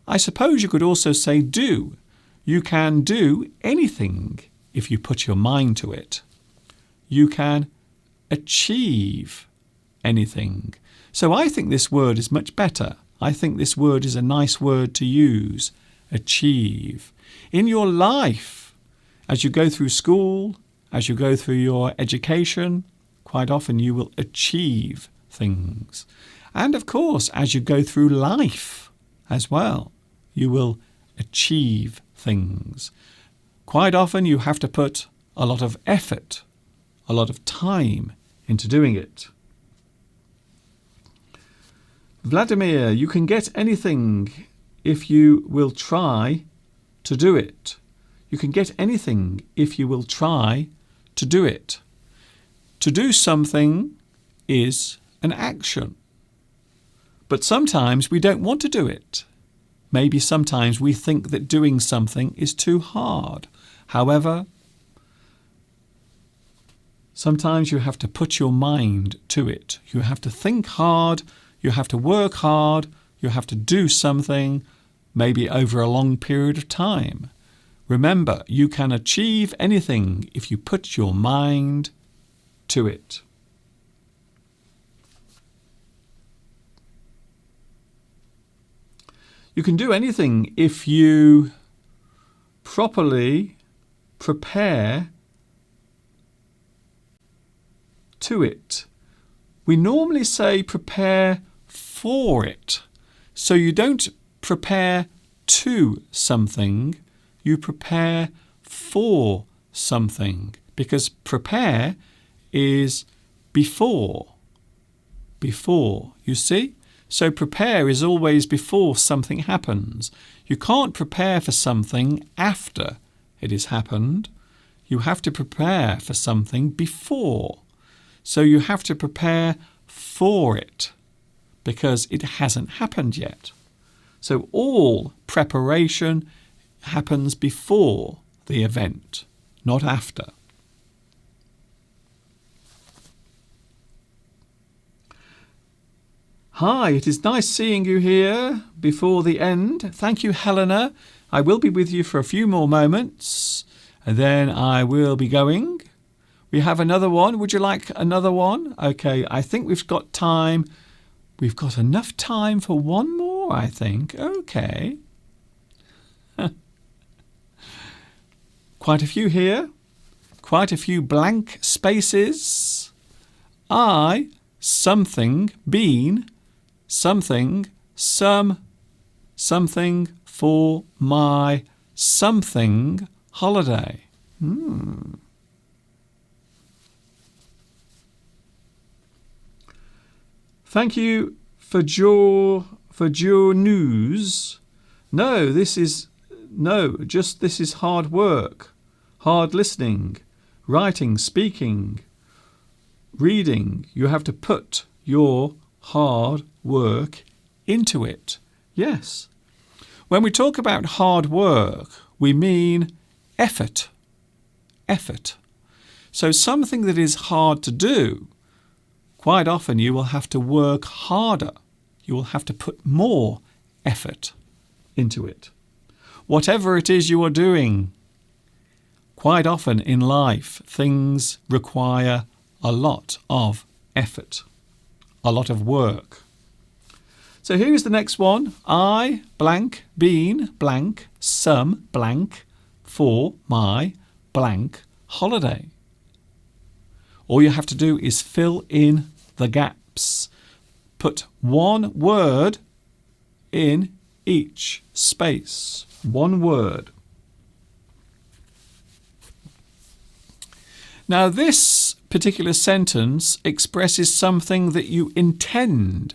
I suppose you could also say do. You can do anything if you put your mind to it. You can achieve anything. So I think this word is much better. I think this word is a nice word to use. Achieve. In your life, as you go through school, as you go through your education, quite often you will achieve things. And of course, as you go through life as well, you will achieve things. Quite often you have to put a lot of effort, a lot of time into doing it. Vladimir, you can get anything if you will try to do it. You can get anything if you will try to do it. To do something is an action. But sometimes we don't want to do it. Maybe sometimes we think that doing something is too hard. However, sometimes you have to put your mind to it. You have to think hard, you have to work hard, you have to do something, maybe over a long period of time. Remember, you can achieve anything if you put your mind to it. You can do anything if you properly prepare to it. We normally say prepare for it. So you don't prepare to something, you prepare for something, because prepare is before. Before, you see? So prepare is always before something happens. You can't prepare for something after it has happened. You have to prepare for something before. So you have to prepare for it because it hasn't happened yet. So all preparation happens before the event, not after. Hi, it is nice seeing you here before the end. Thank you, Helena. I will be with you for a few more moments, and then I will be going. We have another one. Would you like another one? Okay, I think we've got time. We've got enough time for one more, I think. Okay. Quite a few here. Quite a few blank spaces. I, something, been, something, something for my something holiday. Thank you for your news. This is hard work, hard listening, writing, speaking, reading. You have to put your hard work into it. Yes. When we talk about hard work, we mean effort. Effort. So something that is hard to do, quite often you will have to work harder. You will have to put more effort into it. Whatever it is you are doing, quite often in life, things require a lot of effort, a lot of work. So here's the next one. I, blank, been, blank, some, blank, for my, blank, holiday. All you have to do is fill in the gaps. Put one word in each space. One word. Now this particular sentence expresses something that you intend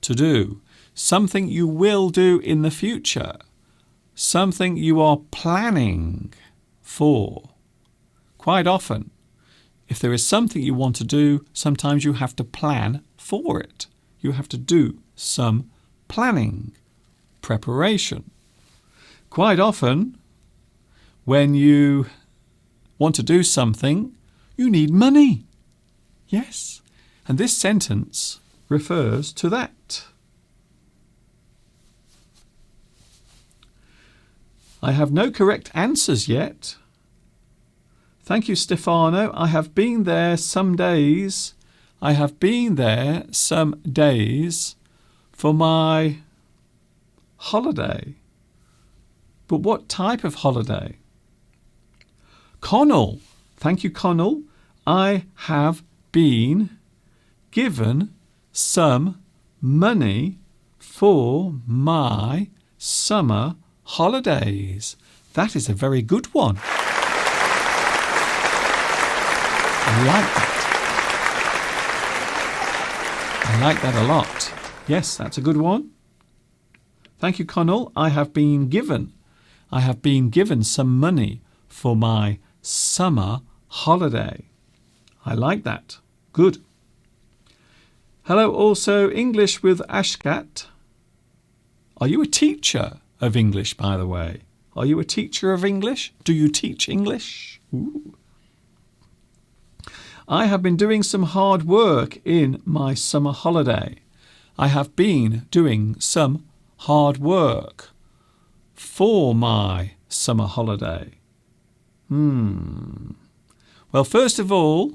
to do, something you will do in the future, something you are planning for. Quite often, if there is something you want to do, sometimes you have to plan for it. You have to do some planning, preparation. Quite often, when you want to do something, you need money. Yes, and this sentence refers to that. I have no correct answers yet. Thank you, Stefano. I have been there some days. I have been there some days for my holiday. But what type of holiday? Connell. Thank you, Connell. I have been given some money for my summer holidays. That is a very good one. I like that. I like that a lot. Yes, that's a good one. Thank you, Connell. I have been given some money for my summer holiday. I like that. Good. Hello, also English with Ashkat. Are you a teacher of English, by the way? Are you a teacher of English? Do you teach English? Ooh. I have been doing some hard work in my summer holiday. I have been doing some hard work for my summer holiday. Well, first of all,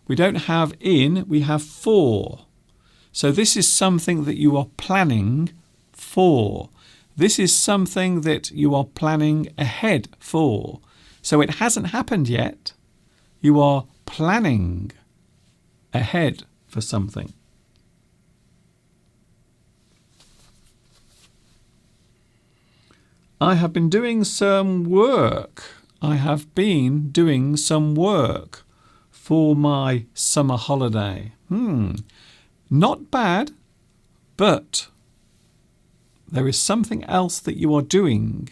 we don't have in, we have for. So this is something that you are planning for. This is something that you are planning ahead for. So it hasn't happened yet. You are planning ahead for something. I have been doing some work. I have been doing some work for my summer holiday. Not bad, but there is something else that you are doing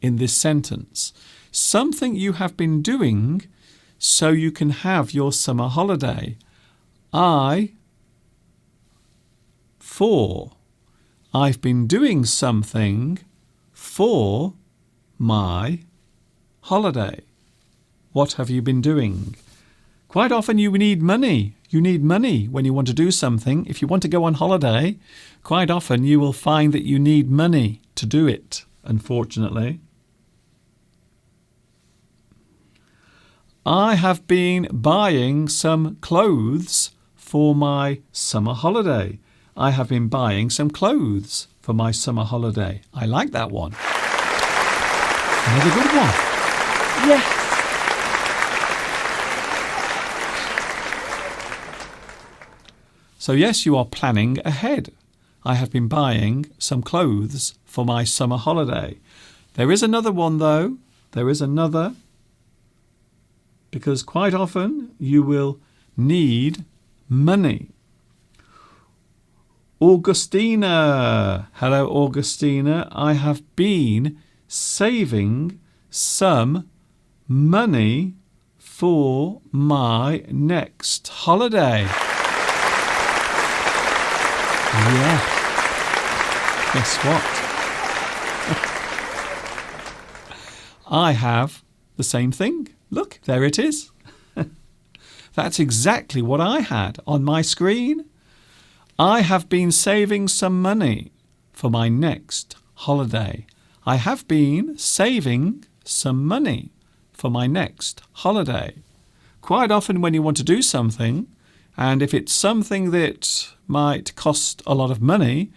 in this sentence. Something you have been doing so you can have your summer holiday. I've been doing something for my holiday. What have you been doing? Quite often you need money. You need money when you want to do something. If you want to go on holiday, quite often you will find that you need money to do it, unfortunately. I have been buying some clothes for my summer holiday. I have been buying some clothes for my summer holiday. I like that one. Another good one. Yes. So yes, you are planning ahead. I have been buying some clothes for my summer holiday. There is another one though. There is another. Because quite often you will need money. Augustina. Hello, Augustina. I have been saving some money for my next holiday. Yeah. Guess what? I have the same thing. Look, there it is. That's exactly what I had on my screen. I have been saving some money for my next holiday. I have been saving some money for my next holiday. Quite often when you want to do something, and if it's something that might cost a lot of money,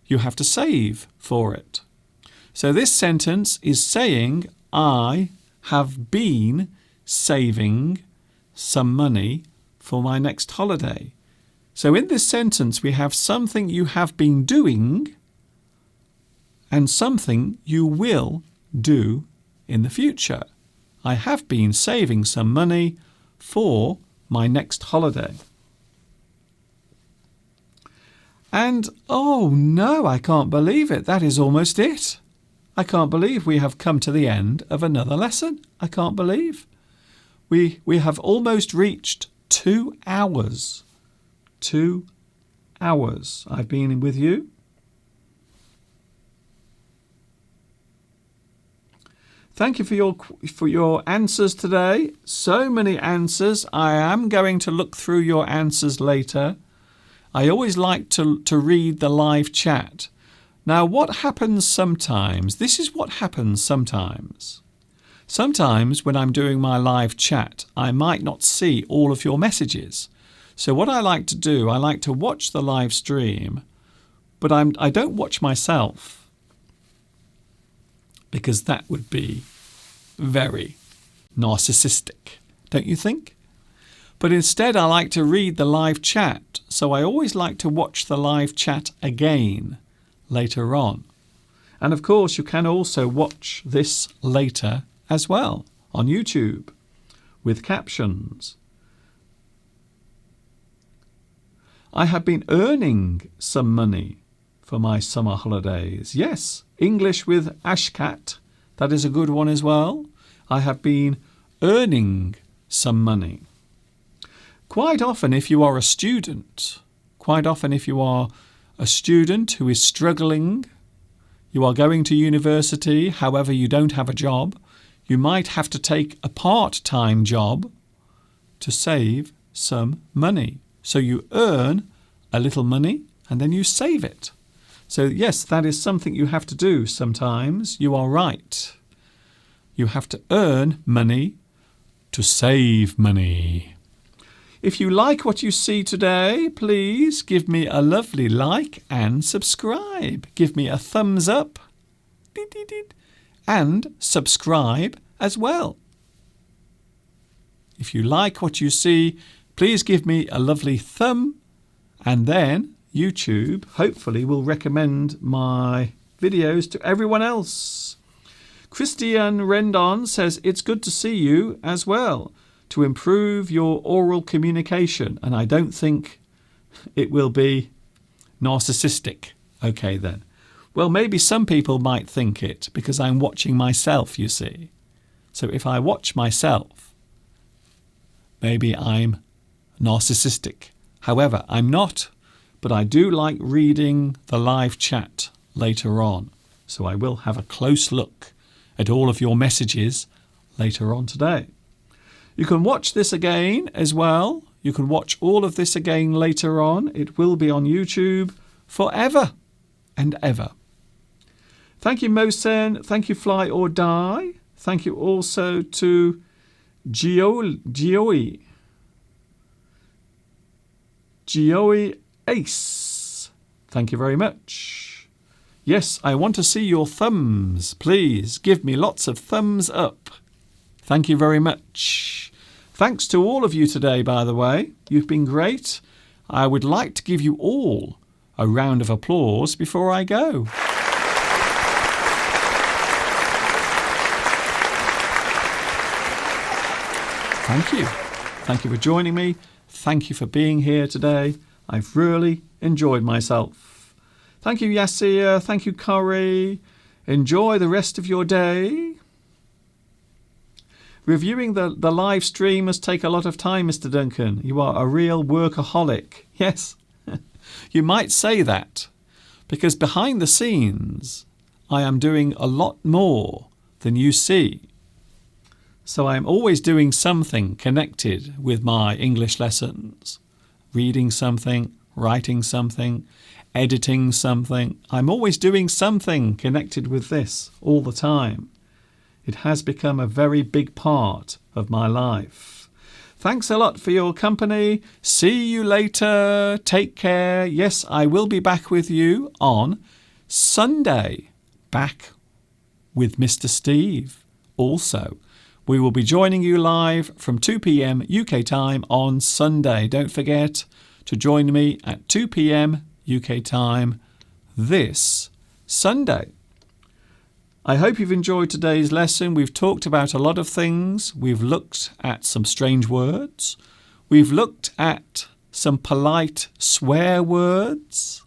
you have to save for it. So this sentence is saying, I have been saving some money for my next holiday. So in this sentence, we have something you have been doing and something you will do in the future. I have been saving some money for my next holiday. And oh no, I can't believe it. That is almost it. I can't believe we have come to the end of another lesson. I can't believe. We have almost reached 2 hours. 2 hours I've been with you. Thank you for your answers today. So many answers. I am going to look through your answers later. I always like to read the live chat. Now, what happens sometimes? This is what happens sometimes. Sometimes when I'm doing my live chat, I might not see all of your messages. So what I like to do, I like to watch the live stream, but I don't watch myself because that would be very narcissistic, don't you think? But instead I like to read the live chat, so I always like to watch the live chat again later on. And of course you can also watch this later as well on YouTube with captions. I have been earning some money for my summer holidays. Yes, English with Ashkat, that is a good one as well. I have been earning some money. Quite often if you are a student who is struggling, you are going to university, however you don't have a job, you might have to take a part-time job to save some money. So you earn a little money and then you save it. So yes, that is something you have to do sometimes. You are right. You have to earn money to save money. If you like what you see today, please give me a lovely like and subscribe. Give me a thumbs up and subscribe as well. If you like what you see, please give me a lovely thumb, and then YouTube hopefully will recommend my videos to everyone else. Christian Rendon says it's good to see you as well to improve your oral communication, and I don't think it will be narcissistic. Okay then. Well, maybe some people might think it because I'm watching myself, you see. So if I watch myself, maybe I'm narcissistic. However, I'm not, but I do like reading the live chat later on. So I will have a close look at all of your messages later on today. You can watch this again as well. You can watch all of this again later on. It will be on YouTube forever and ever. Thank you, Mosen. Thank you, Fly or Die. Thank you also to Gioe Ace. Thank you very much. Yes, I want to see your thumbs. Please give me lots of thumbs up. Thank you very much. Thanks to all of you today, by the way. You've been great. I would like to give you all a round of applause before I go. Thank you. Thank you for joining me. Thank you for being here today. I've really enjoyed myself. Thank you, Yasir. Thank you, Corey. Enjoy the rest of your day. Reviewing the live stream must take a lot of time, Mr. Duncan. You are a real workaholic. Yes, you might say that, because behind the scenes, I am doing a lot more than you see. So I'm always doing something connected with my English lessons. Reading something, writing something, editing something. I'm always doing something connected with this all the time. It has become a very big part of my life. Thanks a lot for your company. See you later. Take care. Yes, I will be back with you on Sunday. Back with Mr. Steve also. We will be joining you live from 2 p.m. UK time on Sunday. Don't forget to join me at 2 p.m. UK time this Sunday. I hope you've enjoyed today's lesson. We've talked about a lot of things. We've looked at some strange words. We've looked at some polite swear words.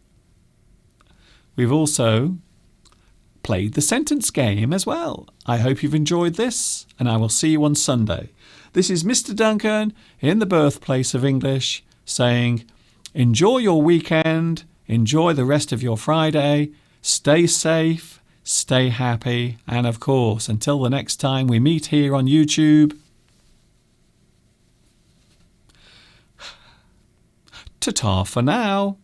We've also played the sentence game as well. I hope you've enjoyed this, and I will see you on Sunday. This is Mr. Duncan in the birthplace of English saying, enjoy your weekend, enjoy the rest of your Friday, stay safe, stay happy, and of course, until the next time we meet here on YouTube, ta-ta for now.